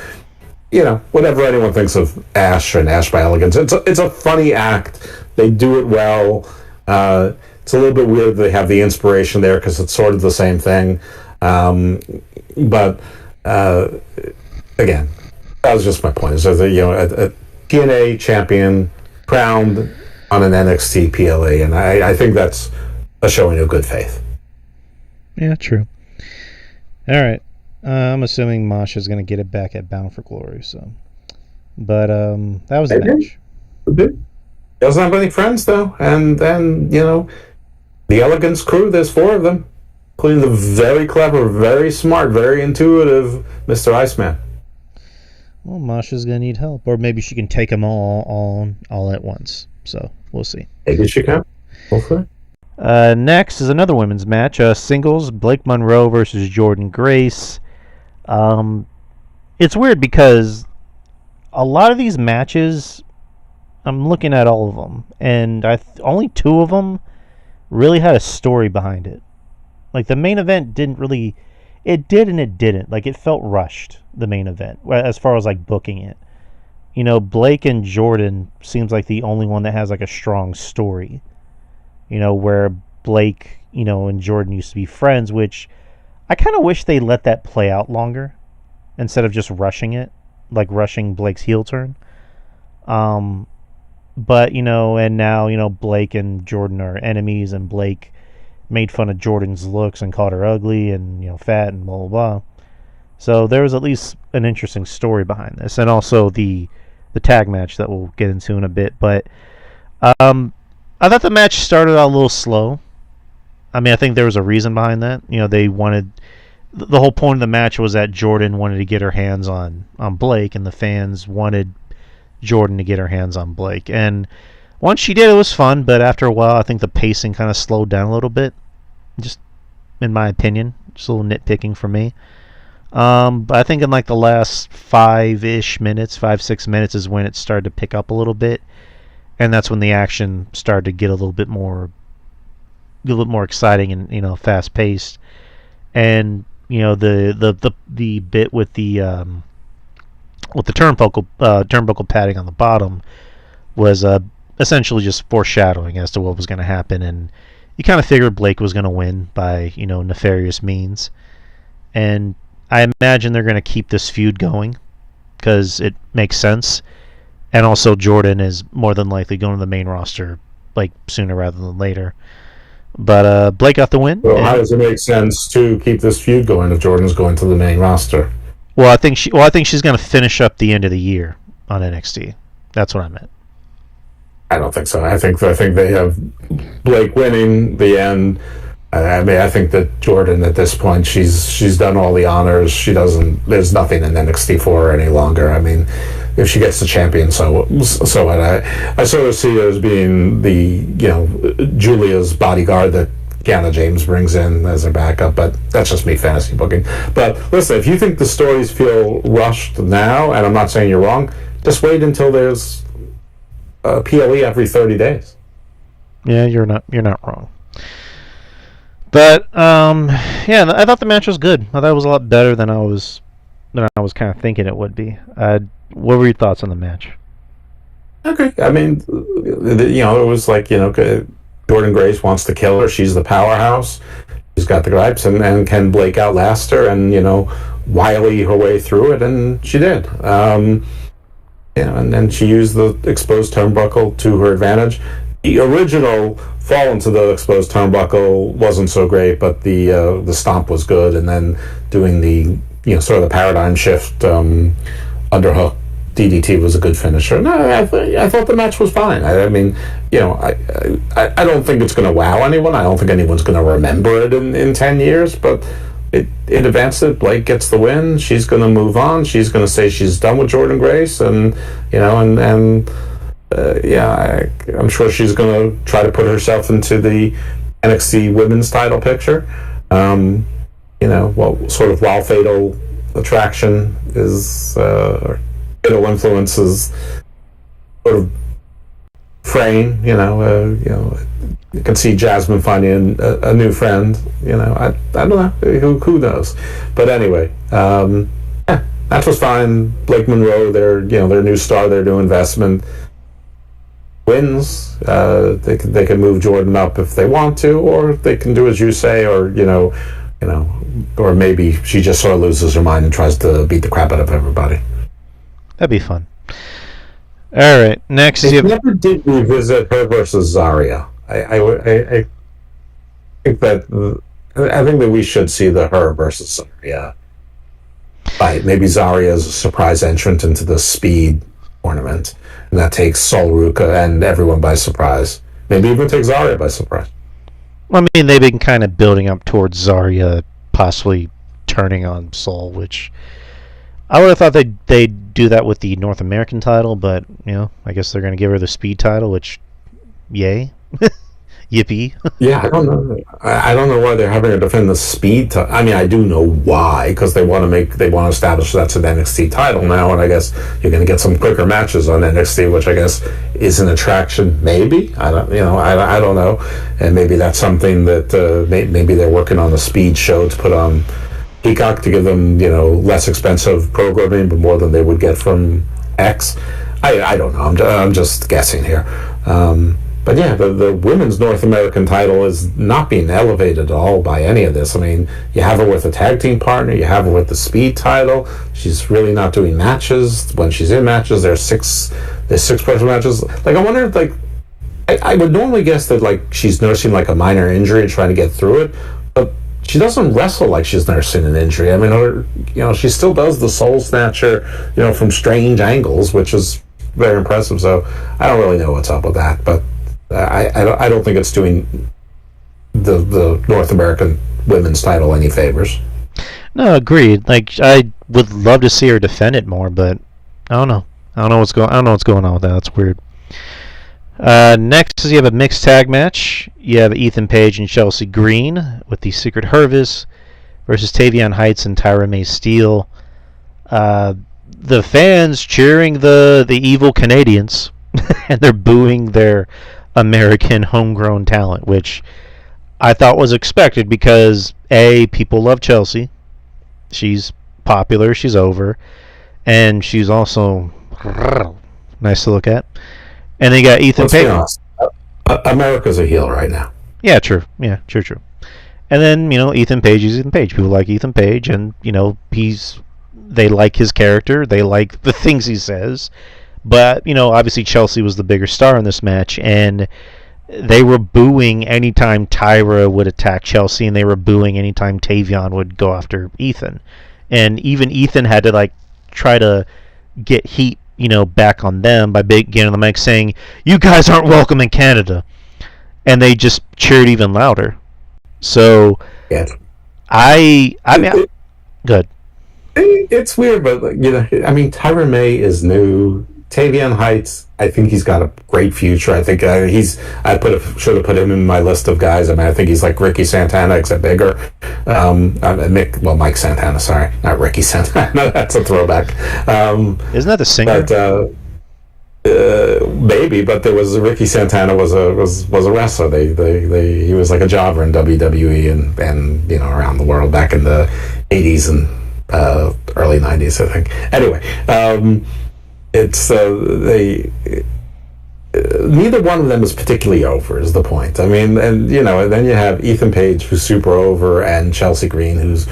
Whatever anyone thinks of Ash and Ash by Elegance, it's a funny act. They do it well. It's a little bit weird they have the inspiration there because it's sort of the same thing. But again, that was just my point. Is that a TNA champion crowned on an NXT PLA, and I think that's a showing of good faith. Yeah, true. All right. I'm assuming Masha's going to get it back at Bound for Glory. So, but that was the match. Doesn't have any friends though, and then the Elegance crew. There's 4 of them, including the very clever, very smart, very intuitive Mr. Iceman. Well, Masha's going to need help, or maybe she can take them all at once. So we'll see. Maybe she can. Hopefully. Next is another women's match. Singles: Blake Monroe versus Jordan Grace. It's weird because a lot of these matches, I'm looking at all of them, and only 2 of them really had a story behind it. Like, the main event didn't really... It did and it didn't. Like, it felt rushed, the main event, as far as, like, booking it. Blake and Jordan seems like the only one that has, like, a strong story. Where Blake, and Jordan used to be friends, which I kind of wish they let that play out longer instead of just rushing it, like rushing Blake's heel turn. But, and now, Blake and Jordan are enemies, and Blake made fun of Jordan's looks and called her ugly and, fat and blah, blah, blah. So there was at least an interesting story behind this, and also the tag match that we'll get into in a bit. But I thought the match started out a little slow. I mean, I think there was a reason behind that. They wanted the whole point of the match was that Jordan wanted to get her hands on Blake, and the fans wanted Jordan to get her hands on Blake. And once she did, it was fun. But after a while, I think the pacing kind of slowed down a little bit. Just in my opinion, just a little nitpicking for me. But I think in like the last 5-6 minutes is when it started to pick up a little bit, and that's when the action started to get a little bit more exciting and fast paced. And the bit with the turnbuckle padding on the bottom was essentially just foreshadowing as to what was going to happen, and you kind of figured Blake was going to win by nefarious means. And I imagine they're going to keep this feud going because it makes sense, and also Jordan is more than likely going to the main roster like sooner rather than later. But Blake got the win. Well, how does it make sense to keep this feud going if Jordan's going to the main roster? Well, I think she's going to finish up the end of the year on NXT. That's what I meant. I don't think so. I think they have Blake winning the end. I mean, I think that Jordan at this point, she's done all the honors. There's nothing in NXT for her any longer. I mean, if she gets the champion, so what? I sort of see her as being the Julia's bodyguard that Kiana James brings in as her backup, but that's just me fantasy booking. But listen, if you think the stories feel rushed now, and I'm not saying you're wrong, just wait until there's a PLE every 30 days. Yeah, you're not wrong. But yeah, I thought the match was good. I thought it was a lot better than I was kind of thinking it would be. What were your thoughts on the match? Okay, I mean, it was like Jordan Grace wants to kill her. She's the powerhouse. She's got the gripes, and can Blake outlast her and wily her way through it, and she did. And then she used the exposed turnbuckle to her advantage. The original fall into the exposed turnbuckle wasn't so great, but the stomp was good, and then doing the sort of the paradigm shift underhook DDT was a good finisher. No, I thought the match was fine. I mean, I don't think it's going to wow anyone. I don't think anyone's going to remember it in 10 years, but it advanced it. Blake gets the win. She's going to move on. She's going to say she's done with Jordan Grace, and I'm sure she's going to try to put herself into the NXT Women's title picture. Sort of while Fatal Attraction is Fatal Influence's sort of frame. You can see Jasmine finding a new friend. I don't know. Who knows? But anyway, that was fine. Blake Monroe, their new star, their new investment, wins. They can move Jordan up if they want to, or they can do as you say, or or maybe she just sort of loses her mind and tries to beat the crap out of everybody. That'd be fun. All right, next. They never did revisit her versus Zarya. I think that we should see the her versus Zarya fight. Maybe Zarya is a surprise entrant into the Speed tournament, and that takes Sol Ruka and everyone by surprise. Maybe even take Zarya by surprise. I mean, they've been kind of building up towards Zarya possibly turning on Sol, which I would have thought they'd do that with the North American title, but I guess they're going to give her the Speed title, which, yay, yippee. Yeah, I don't know. I don't know why they're having her defend the Speed title. I mean, I do know why, because they want to establish that's an NXT title now, and I guess you're going to get some quicker matches on NXT, which I guess is an attraction. Maybe I don't know, and maybe that's something that maybe they're working on a Speed show to put on Peacock to give them less expensive programming, but more than they would get from X. I don't know. I'm just guessing here. But yeah, the women's North American title is not being elevated at all by any of this. I mean, you have her with a tag team partner, you have her with the Speed title. She's really not doing matches. When she's in matches, there's six-person matches. Like, I wonder if, I would normally guess that, she's nursing, a minor injury and trying to get through it, but she doesn't wrestle like she's nursing an injury. I mean, she still does the Soul Snatcher, from strange angles, which is very impressive. So I don't really know what's up with that, but I don't think it's doing the North American women's title any favors. No, agreed. Like I would love to see her defend it more, but I don't know. I don't know what's going on with that. That's weird. Next, you have a mixed tag match. You have Ethan Page and Chelsea Green with the Secret Hervis versus Tavion Heights and Tyra May Steele. The fans cheering the evil Canadians, and they're booing their American homegrown talent, which I thought was expected because A, people love Chelsea. She's popular, she's over, and she's also nice to look at. And they got Ethan Page. America's a heel right now. Yeah, true. Yeah, true. And then, Ethan Page is Ethan Page. People like Ethan Page, and, they like his character. They like the things he says. But, obviously Chelsea was the bigger star in this match, and they were booing anytime Tyra would attack Chelsea, and they were booing anytime Tavion would go after Ethan. And even Ethan had to, try to get heat, back on them by getting on the mic saying, "You guys aren't welcome in Canada." And they just cheered even louder. So, yeah. Good. It's weird, but Tyra May is new. Tavion Heights, I think he's got a great future. I think should have put him in my list of guys. I think he's like Ricky Santana, except bigger. Mike Santana, sorry, not Ricky Santana. That's a throwback. Isn't that the singer? But, maybe, but there was Ricky Santana was a wrestler. He was like a jobber in WWE and around the world back in the 80s and early 90s, I think. Anyway. It's neither one of them is particularly over, is the point. And then you have Ethan Page, who's super over, and Chelsea Green, who's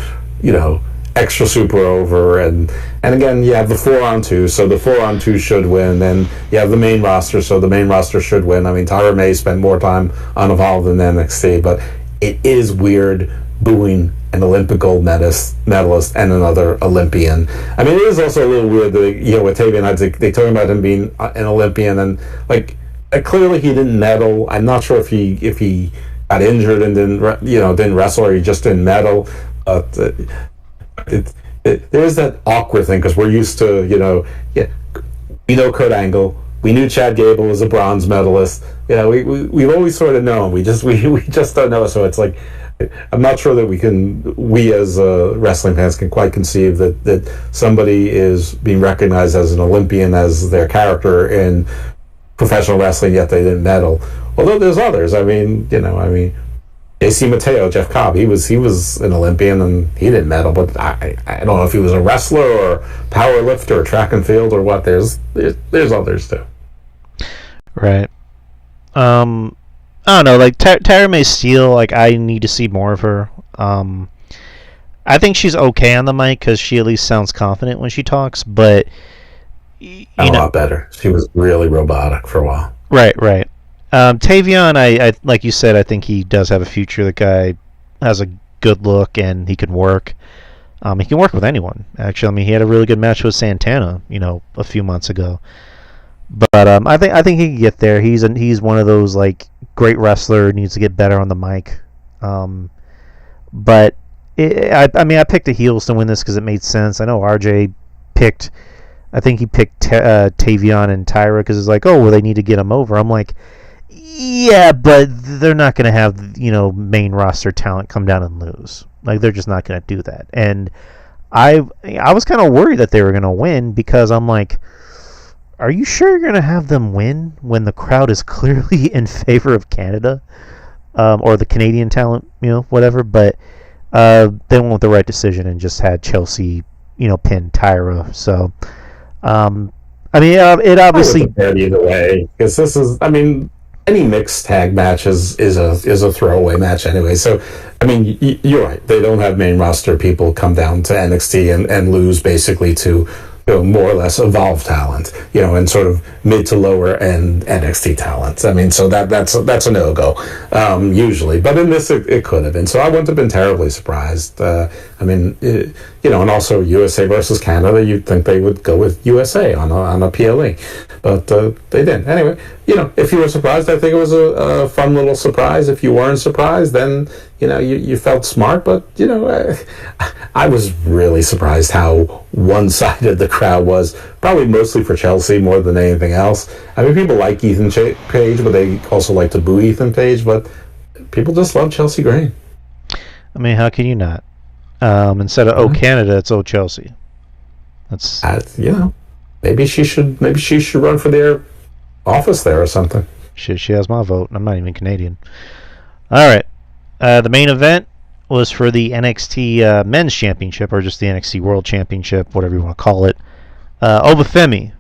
extra super over, and again you have the 4-on-2, so the 4-on-2 should win. Then you have the main roster, so the main roster should win. Tyra May spent more time on Evolve than NXT, but it is weird booing an Olympic gold medalist and another Olympian. It is also a little weird that with Tavion, they talking about him being an Olympian, and clearly he didn't medal. I'm not sure if he got injured and didn't wrestle, or he just didn't medal. But there's that awkward thing because we're used to we know Kurt Angle. We knew Chad Gable was a bronze medalist. We've always sort of known. We just don't know. So it's like, I'm not sure that we as wrestling fans can quite conceive that somebody is being recognized as an Olympian as their character in professional wrestling, yet they didn't medal. Although there's others. JC Mateo, Jeff Cobb, he was an Olympian and he didn't medal, but I don't know if he was a wrestler or power lifter or track and field or what. There's others too. Right. I don't know, Tyra May Steele, I need to see more of her. I think she's okay on the mic because she at least sounds confident when she talks, but a lot better. She was really robotic for a while. Right. Tavion, I like you said, I think he does have a future. The guy has a good look and he can work. He can work with anyone, actually. He had a really good match with Santana, a few months ago. But I think he can get there. He's one of those great wrestler, needs to get better on the mic. But I picked the heels to win this because it made sense. I know RJ picked Tavion and Tyra because it's they need to get him over. I'm like, yeah, but they're not going to have main roster talent come down and lose. They're just not going to do that. And I was kind of worried that they were going to win because I'm like, are you sure you're going to have them win when the crowd is clearly in favor of Canada or the Canadian talent, whatever? But they went with the right decision and just had Chelsea, pin Tyra. So, it obviously either way because this is, any mixed tag match is a throwaway match anyway. So, you're right. They don't have main roster people come down to NXT and lose basically to more or less Evolve talent, and sort of mid to lower end NXT talent. So that's a no-go, usually. But in this, it could have been. So I wouldn't have been terribly surprised. And also USA versus Canada, you'd think they would go with USA on a PLE. But they didn't. Anyway, if you were surprised, I think it was a fun little surprise. If you weren't surprised, then you felt smart. But I was really surprised how one-sided the crowd was. Probably mostly for Chelsea more than anything else. I mean, people like Ethan Page, but they also like to boo Ethan Page. But people just love Chelsea Green. I mean, how can you not? Instead of Canada, it's Chelsea. That's maybe she should run for their office there or something. She has my vote, and I'm not even Canadian. All right. The main event was for the NXT Men's Championship, or just the NXT World Championship, whatever you want to call it. Obafemi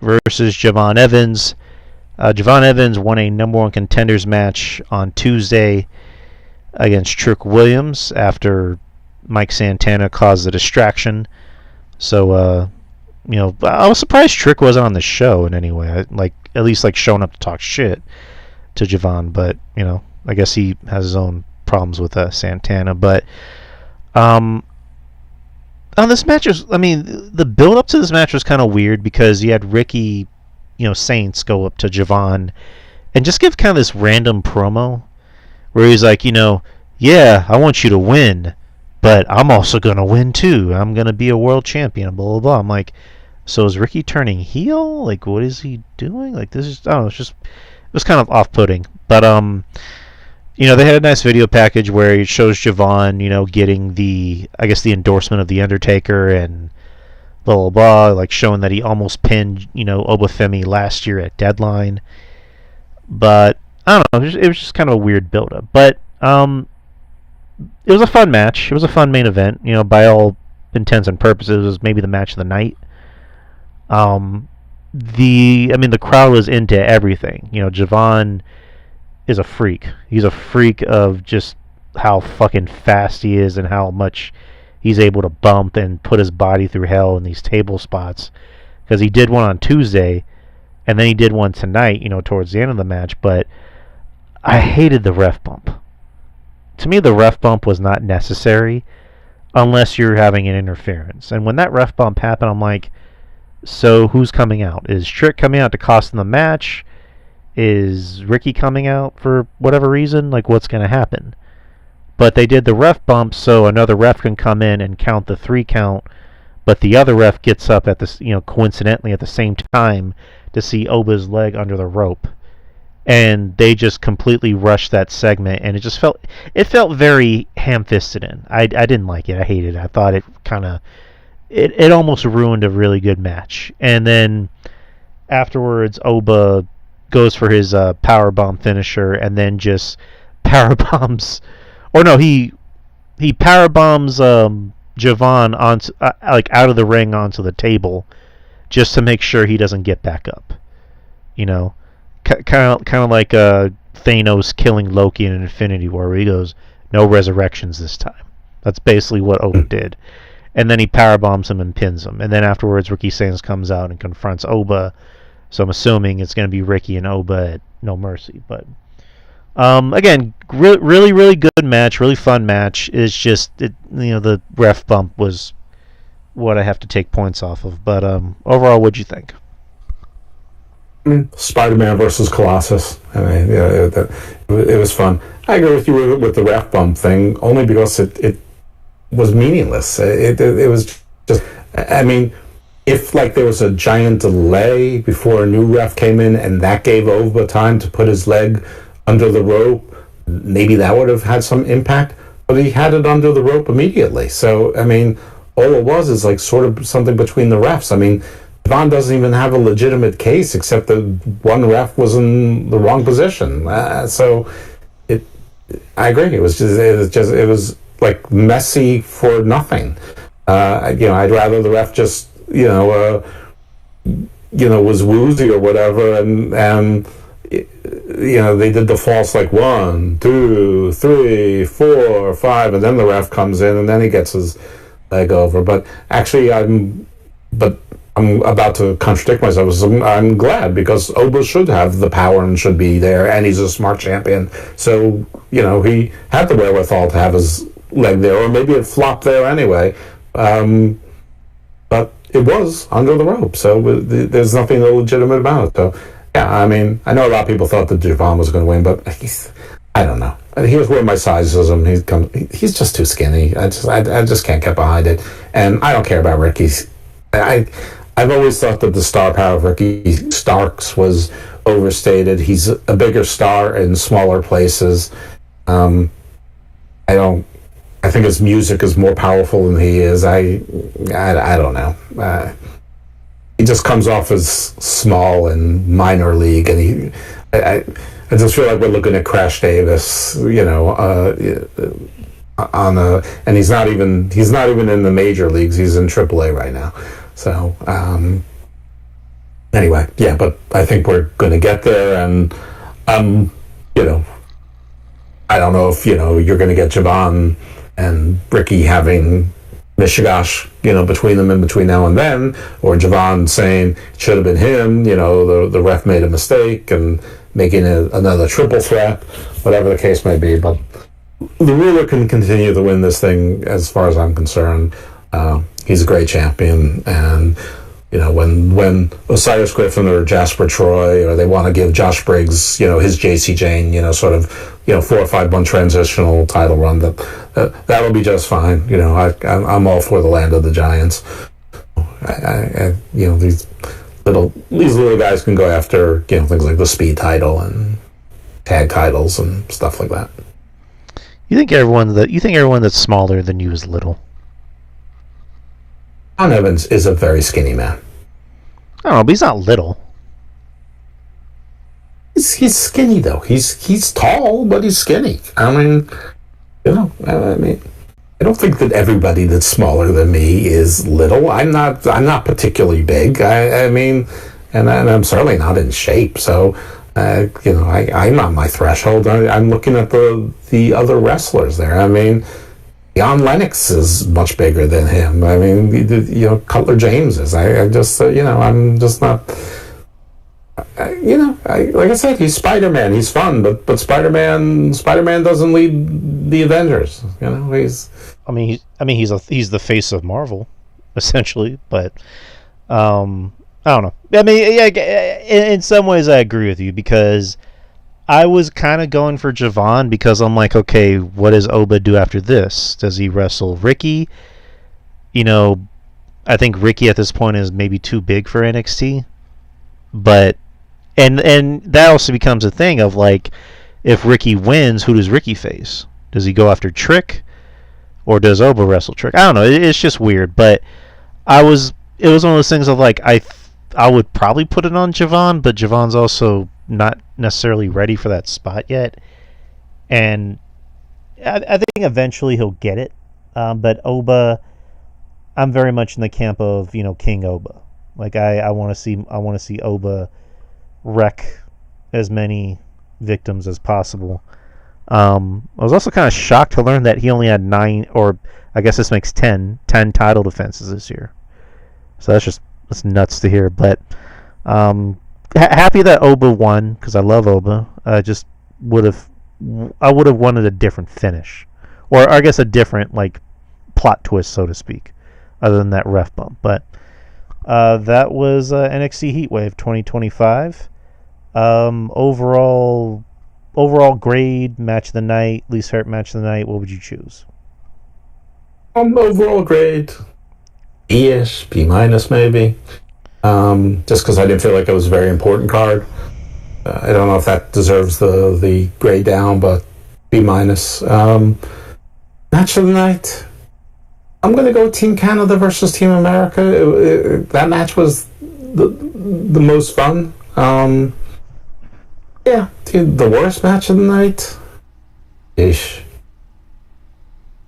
versus Javon Evans. Javon Evans won a number one contenders match on Tuesday against Trick Williams after Mike Santana caused a distraction. So, I was surprised Trick wasn't on the show in any way. At least showing up to talk shit to Javon, but I guess he has his own problems with Santana. But on this match the build up to this match was kind of weird because you had Ricky, Saints go up to Javon and just give kind of this random promo where he's like, yeah, I want you to win, but I'm also gonna win too. I'm gonna be a world champion. Blah blah blah. I'm like, so is Ricky turning heel? What is he doing? This is, I don't know. It was kind of off-putting. But they had a nice video package where it shows Javon, getting the endorsement of the Undertaker and blah blah blah, showing that he almost pinned Obafemi last year at Deadline. But I don't know. It was just kind of a weird build-up. But it was a fun match. It was a fun main event. By all intents and purposes, it was maybe the match of the night. The crowd was into everything. Javon is a freak. He's a freak of just how fucking fast he is and how much he's able to bump and put his body through hell in these table spots. Because he did one on Tuesday, and then he did one tonight, towards the end of the match. But I hated the ref bump. To me, the ref bump was not necessary unless you're having an interference. And when that ref bump happened, I'm like, so who's coming out? Is Trick coming out to cost them the match? Is Ricky coming out for whatever reason? What's going to happen? But they did the ref bump so another ref can come in and count the 3 count, but the other ref gets up at this, coincidentally at the same time to see Oba's leg under the rope. And they just completely rushed that segment, and it felt very ham-fisted in. I didn't like it. I hated it. I thought it kind of it almost ruined a really good match. And then afterwards, Oba goes for his power bomb finisher, and then just power bombs, or no, he power bombs Javon onto out of the ring onto the table, just to make sure he doesn't get back up. Kind of like Thanos killing Loki in Infinity War, where he goes, "No resurrections this time." That's basically what Oba did. And then he powerbombs him and pins him. And then afterwards, Ricky Sainz comes out and confronts Oba. So I'm assuming it's going to be Ricky and Oba at No Mercy. But again, really, really good match, really fun match. It's just the ref bump was what I have to take points off of. But overall, what'd you think? Spider-Man versus Colossus. It was fun. I agree with you with the ref bump thing, only because it was meaningless. It was just, if there was a giant delay before a new ref came in and that gave Ova time to put his leg under the rope, maybe that would have had some impact, but he had it under the rope immediately. So, all it was is sort of something between the refs. Devon doesn't even have a legitimate case except that one ref was in the wrong position. I agree. It was messy for nothing. I'd rather the ref just was woozy or whatever, and they did the false 1, 2, 3, 4, 5, and then the ref comes in and then he gets his leg over. But actually, I'm about to contradict myself. I'm glad, because Oba should have the power and should be there, and he's a smart champion. So, he had the wherewithal to have his leg there, or maybe it flopped there anyway. But it was under the rope, so there's nothing illegitimate about it. So Yeah, I mean, I know a lot of people thought that Javon was going to win, but I don't know. Here's where my sizeism. He's just too skinny. I just can't get behind it. And I don't care about Ricky's. I've always thought that the star power of Ricky Starks was overstated. He's a bigger star in smaller places. I don't. I think his music is more powerful than he is. I don't know. He just comes off as small and minor league, and I just feel like we're looking at Crash Davis, and he's not even in the major leagues. He's in AAA right now. So anyway, yeah, but I think we're going to get there, and you know, I don't know if you're going to get Javon and Ricky having Mishigash, between them in between now and then, or Javon saying it should have been him, the ref made a mistake and making another triple threat, whatever the case may be. But the ruler can continue to win this thing as far as I'm concerned. He's a great champion, and when Osiris Griffin or Jasper Troy, or they want to give Josh Briggs, his JC Jane, sort of, 4 or 5 month transitional title run, that'll be just fine. I'm all for the land of the giants. These little guys can go after, things like the speed title and tag titles and stuff like that. You think everyone that's smaller than you is little? John Evans is a very skinny man. I don't know, but he's not little. He's skinny though. He's tall, but he's skinny. I mean, I don't think that everybody that's smaller than me is little. I'm not particularly big. I mean, and I'm certainly not in shape. So, I'm on my threshold. I'm looking at the other wrestlers there. I mean, Jan Lennox is much bigger than him. I mean, Cutler James is. I'm just not. Like I said, he's Spider-Man. He's fun, but Spider-Man doesn't lead the Avengers. He's. He's the face of Marvel, essentially. But I don't know. I mean, yeah, in some ways, I agree with you because I was kind of going for Javon because I'm like, okay, what does Oba do after this? Does he wrestle Ricky? I think Ricky at this point is maybe too big for NXT. But and that also becomes a thing of like, if Ricky wins, who does Ricky face? Does he go after Trick, or does Oba wrestle Trick? I don't know. It's just weird. But it was one of those things of like I would probably put it on Javon, but Javon's also not necessarily ready for that spot yet, and I think eventually he'll get it. But Oba, I'm very much in the camp of King Oba. Like I want to see Oba wreck as many victims as possible. I was also kind of shocked to learn that he only had 9, or I guess this makes 10 title defenses this year. So that's nuts to hear. But happy that Oba won because I love Oba. I would have wanted a different finish, or I guess a different like plot twist, so to speak, other than that ref bump. But that was NXT Heatwave 2025. Overall grade, match of the night, least hurt match of the night. What would you choose? Overall grade, B-ish, B- maybe. Just because I didn't feel like it was a very important card. I don't know if that deserves the grade down, but B-. Match of the night. I'm going to go Team Canada versus Team America. That match was the most fun. The worst match of the night? Ish.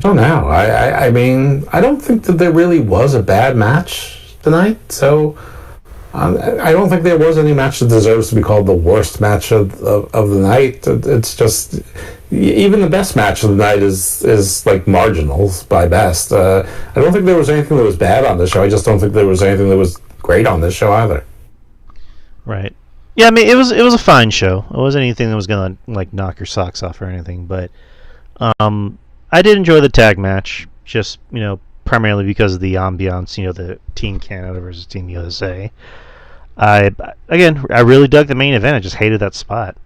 I don't know. I mean, I don't think that there really was a bad match tonight, so I don't think there was any match that deserves to be called the worst match of the night. It's just, even the best match of the night is like marginals by best. I don't think there was anything that was bad on this show. I just don't think there was anything that was great on this show either. Right. Yeah, I mean, it was a fine show. It wasn't anything that was gonna like knock your socks off or anything, but I did enjoy the tag match, just primarily because of the ambiance, the Team Canada versus Team USA. I I really dug the main event. I just hated that spot.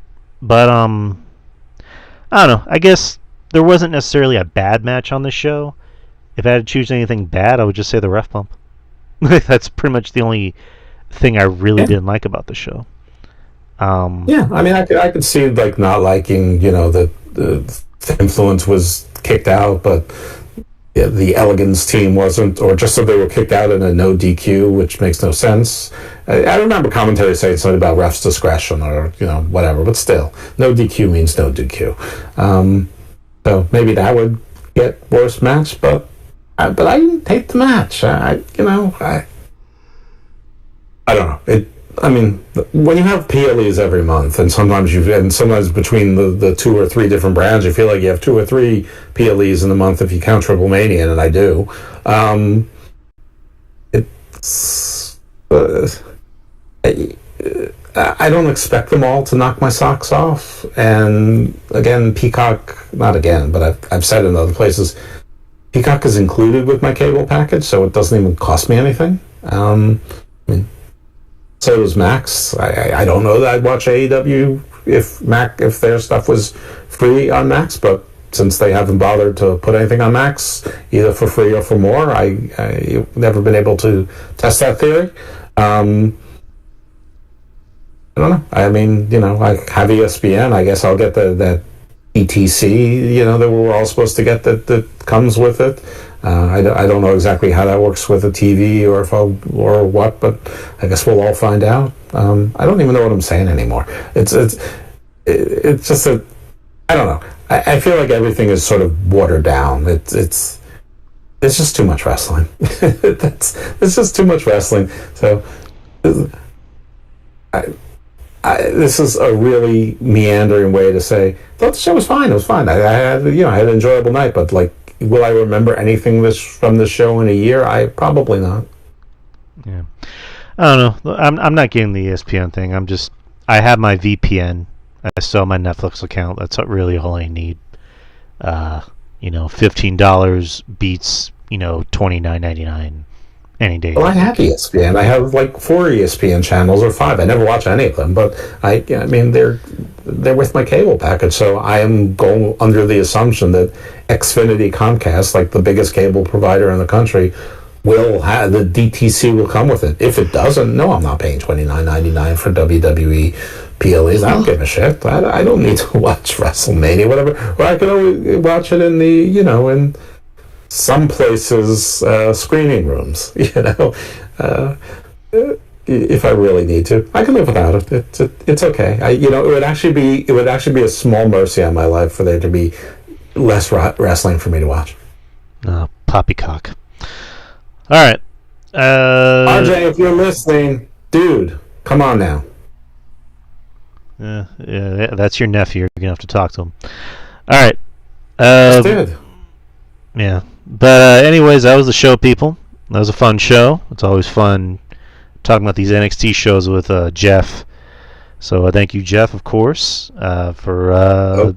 But I don't know. I guess there wasn't necessarily a bad match on the show. If I had to choose anything bad, I would just say the ref bump. That's pretty much the only thing I really Yeah. didn't like about the show. Um, Yeah, I mean, I could see like not liking, that the influence was kicked out, but yeah, the Elegance team wasn't, or just so they were kicked out in a no DQ, which makes no sense. I remember commentary saying something about ref's discretion or whatever, but still, no DQ means no DQ. So maybe that would get worse match, but I didn't hate the match. I don't know. I mean, when you have PLEs every month, and sometimes between the two or three different brands, you feel like you have two or three PLEs in the month if you count Triple Mania, and I do. It's I, I don't expect them all to knock my socks off. And again, Peacock, not again, but I've said in other places, Peacock is included with my cable package, so it doesn't even cost me anything. I mean, so does Max. I don't know that I'd watch AEW if their stuff was free on Max, but since they haven't bothered to put anything on Max, either for free or for more, I've never been able to test that theory. I don't know. I mean, I have ESPN. I guess I'll get that ETC, that we're all supposed to get that comes with it. I don't know exactly how that works with a TV or what, but I guess we'll all find out. I don't even know what I'm saying anymore. It's just that I don't know. I feel like everything is sort of watered down. It's just too much wrestling. It's just too much wrestling. So this is a really meandering way to say, thought the show was fine. It was fine. I had an enjoyable night, but like, will I remember anything from this show in a year? I probably not. yeah, I don't know. I'm not getting the ESPN thing. I have my VPN. I still have my Netflix account. That's really all I need. $15 beats $29.99 any day. Well, I have ESPN. I have like 4 ESPN channels or 5. I never watch any of them, but I mean, they're with my cable package, so I am going under the assumption that Xfinity Comcast, like the biggest cable provider in the country, will have the DTC will come with it. If it doesn't, no, I'm not paying $29.99 for WWE PLEs. I don't give a shit. I don't need to watch WrestleMania, whatever. Or I can always watch it in in some places screening rooms. If I really need to, I can live without it. It's okay. It would actually be a small mercy on my life for there to be less wrestling for me to watch. Poppycock. All right. RJ, if you're listening, dude, come on now. Yeah, that's your nephew. You're gonna have to talk to him. All right. Just did. Yeah. But anyways, that was the show, people. That was a fun show. It's always fun talking about these NXT shows with Jeff. So thank you, Jeff, of course, for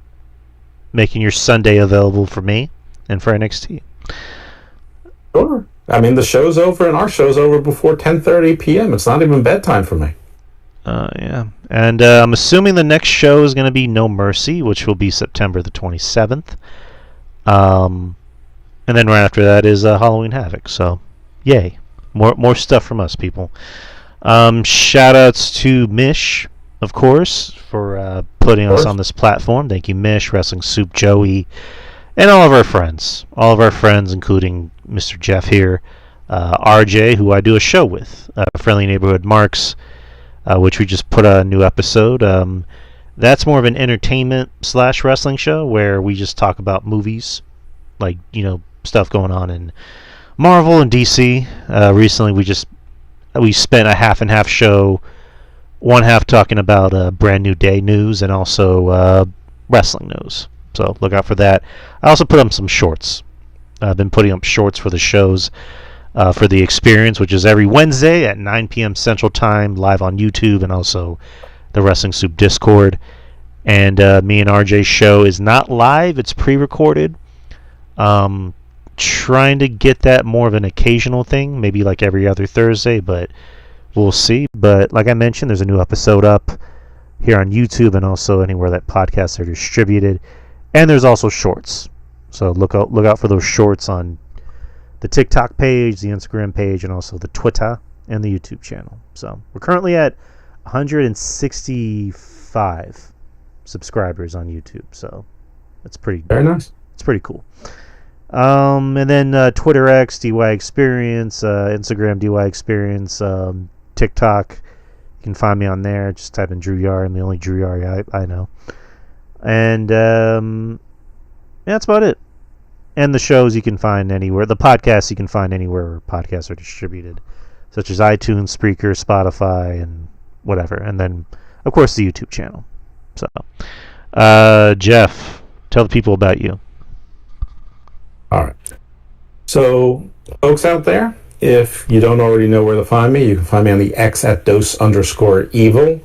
making your Sunday available for me and for NXT. Sure. I mean, the show's over and our show's over before 10:30 p.m. It's not even bedtime for me. Yeah. And I'm assuming the next show is going to be No Mercy, which will be September the 27th. And then right after that is Halloween Havoc. So, yay. More stuff from us, people. Shout outs to Mish, of course, for putting us on this platform. Thank you, Mish, Wrestling Soup, Joey, and all of our friends. All of our friends, including Mr. Jeff here, RJ, who I do a show with, Friendly Neighborhood Marks, which we just put a new episode. That's more of an entertainment/wrestling show where we just talk about movies, like, stuff going on in Marvel and DC. Recently, we spent a half and half show, one half talking about Brand New Day news and also wrestling news. So look out for that. I also put up some shorts. I've been putting up shorts for the shows for the experience, which is every Wednesday at 9 p.m. Central Time, live on YouTube and also the Wrestling Soup Discord. And me and RJ's show is not live; it's pre-recorded. Trying to get that more of an occasional thing, maybe like every other Thursday, but we'll see. But like I mentioned, there's a new episode up here on YouTube and also anywhere that podcasts are distributed. And there's also shorts. So look out for those shorts on the TikTok page, the Instagram page, and also the Twitter and the YouTube channel. So we're currently at 165 subscribers on YouTube. So that's pretty Very nice. It's pretty cool. And then Twitter X, DY Experience, Instagram, DY Experience, TikTok. You can find me on there. Just type in Drew Yar. I'm the only Drew Yar I know. And yeah, that's about it. And the shows you can find anywhere. The podcasts you can find anywhere where podcasts are distributed, such as iTunes, Spreaker, Spotify, and whatever. And then, of course, the YouTube channel. So, Jeff, tell the people about you. All right. So, folks out there, if you don't already know where to find me, you can find me on the X at dose_evil.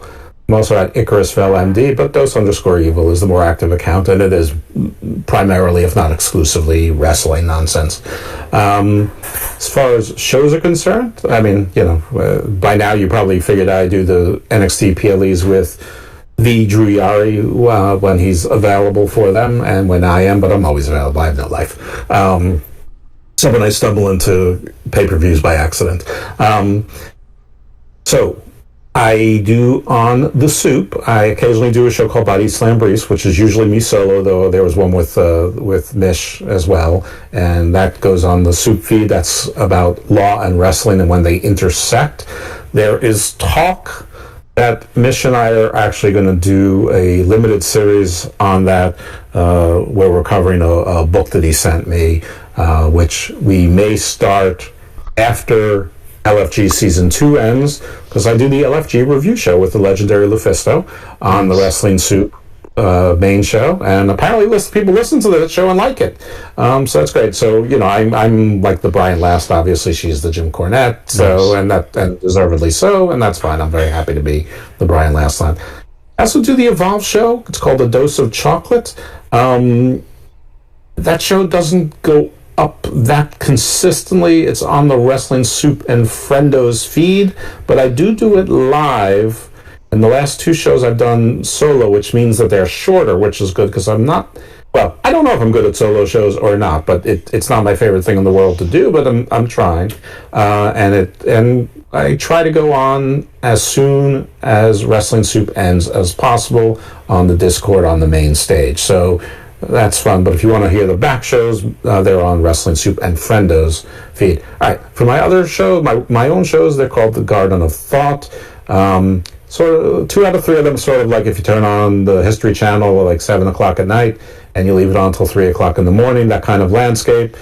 I'm also at IcarusVelMD, but dose_evil is the more active account, and it is primarily, if not exclusively, wrestling nonsense. As far as shows are concerned, I mean, by now you probably figured I do the NXT PLEs with the Drew Yari when he's available for them, and when I am, but I'm always available. I have no life. So when I stumble into pay-per-views by accident. So I do on The Soup. I occasionally do a show called Body Slam Briefs, which is usually me solo, though there was one with Mish as well, and that goes on the Soup feed. That's about law and wrestling and when they intersect. There is talk that Mish and I are actually going to do a limited series on that, where we're covering a book that he sent me, which we may start after LFG Season 2 ends, because I do the LFG review show with the legendary Lufisto on the Wrestling Soup main show, and apparently people listen to that show and like it. So that's great. So, I'm like the Brian Last, obviously she's the Jim Cornette, so, nice. and deservedly so, and that's fine. I'm very happy to be the Brian Last line. I also do the Evolve show. It's called A Dose of Chocolate. That show doesn't go up that consistently. It's on the Wrestling Soup and Friendos feed, but I do it live. And the last two shows I've done solo, which means that they're shorter, which is good because I don't know if I'm good at solo shows or not, but it's not my favorite thing in the world to do, but I'm trying. And I try to go on as soon as Wrestling Soup ends as possible on the Discord on the main stage. So that's fun. But if you want to hear the back shows, they're on Wrestling Soup and Friendos feed. All right. For my other show, my own shows, they're called The Garden of Thought. Sort of 2 out of 3 of them, sort of like if you turn on the History Channel at like 7 o'clock at night and you leave it on until 3 o'clock in the morning, that kind of landscape.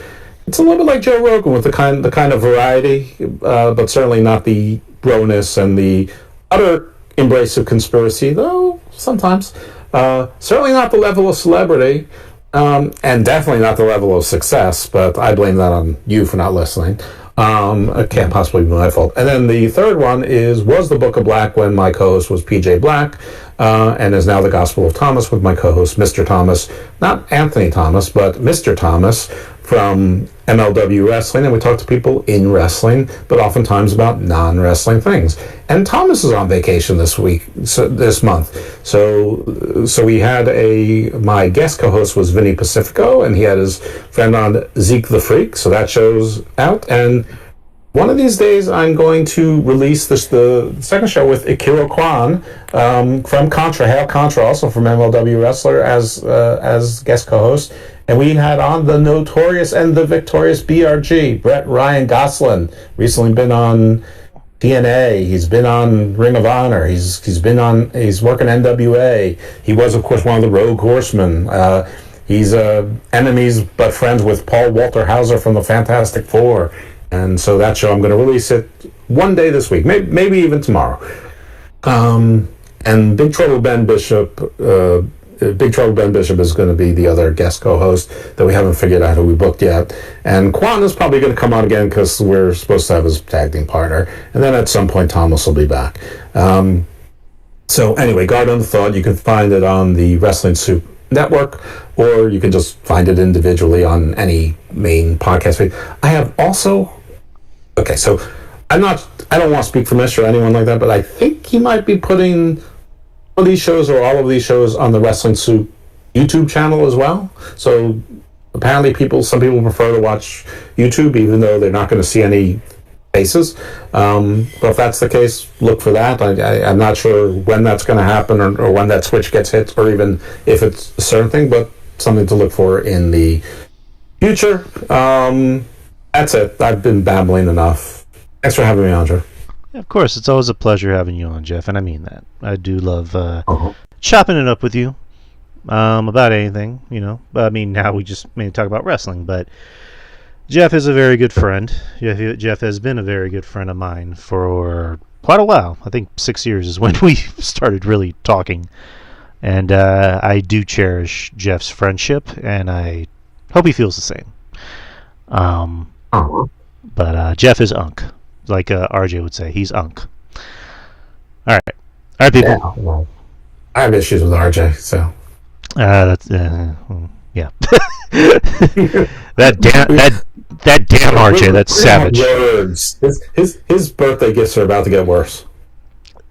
It's a little bit like Joe Rogan with the kind of variety, but certainly not the broness and the utter embrace of conspiracy, though sometimes. Certainly not the level of celebrity, and definitely not the level of success, but I blame that on you for not listening. It can't possibly be my fault. And then the third one was the Book of Black, when my co-host was PJ Black, and is now the Gospel of Thomas with my co-host Mr. Thomas, not Anthony Thomas, but Mr. Thomas from MLW Wrestling, and we talk to people in wrestling, but oftentimes about non-wrestling things. And Thomas is on vacation this month. So we had my guest co-host was Vinny Pacifico, and he had his friend on, Zeke the Freak, so that show's out. And one of these days I'm going to release the second show with Ikiro Kwan from Contra, Hail Contra, also from MLW Wrestler, as guest co-host. And we had on the notorious and the victorious BRG, Brett Ryan Goslin, recently been on TNA. He's been on Ring of Honor. He's working NWA. He was, of course, one of the Rogue Horsemen. He's enemies but friends with Paul Walter Hauser from the Fantastic Four. And so that show, I'm going to release it one day this week, maybe even tomorrow. And Big Trouble Ben Bishop is going to be the other guest co-host that we haven't figured out who we booked yet. And Quan is probably going to come on again because we're supposed to have his tag team partner. And then at some point, Thomas will be back. So anyway, Garden of Thought, you can find it on the Wrestling Soup Network, or you can just find it individually on any main podcast feed. I I'm not. I don't want to speak for Mister or anyone like that, but I think he might be putting one of these shows or all of these shows on the Wrestling Soup YouTube channel as well. So apparently, some people prefer to watch YouTube, even though they're not going to see any faces. But if that's the case, look for that. I'm not sure when that's going to happen or when that switch gets hit, or even if it's a certain thing, but something to look for in the future. That's it. I've been babbling enough. Thanks for having me, Andre. Yeah, of course, it's always a pleasure having you on, Jeff, and I mean that. I do love chopping it up with you about anything, you know. I mean, now we just mainly talk about wrestling, but Jeff is a very good friend. Jeff has been a very good friend of mine for quite a while. I think 6 years is when we started really talking. And I do cherish Jeff's friendship, and I hope he feels the same. But Jeff is unk. Like RJ would say, he's unk. All right, people. Yeah, well, I have issues with RJ, so. Yeah. that damn RJ, that's savage. Words. His birthday gifts are about to get worse.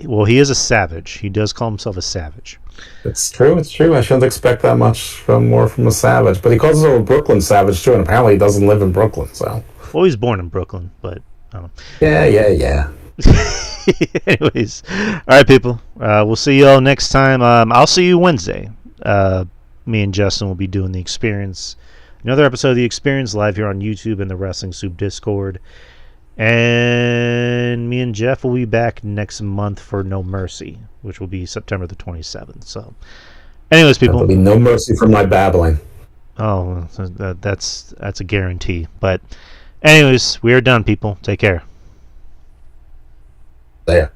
Well, he is a savage. He does call himself a savage. It's true. It's true. I shouldn't expect that much more from a savage. But he calls himself a Brooklyn savage too, and apparently he doesn't live in Brooklyn. So. Well, he's born in Brooklyn, but I don't know. Yeah. Anyways, all right, people. We'll see you all next time. I'll see you Wednesday. Me and Justin will be doing the Experience, another episode of the Experience live here on YouTube and the Wrestling Soup Discord. And me and Jeff will be back next month for No Mercy, which will be September the 27th. So, anyways, people, there'll be no mercy for my babbling. Oh, that's a guarantee. But, anyways, we are done, people. Take care. There.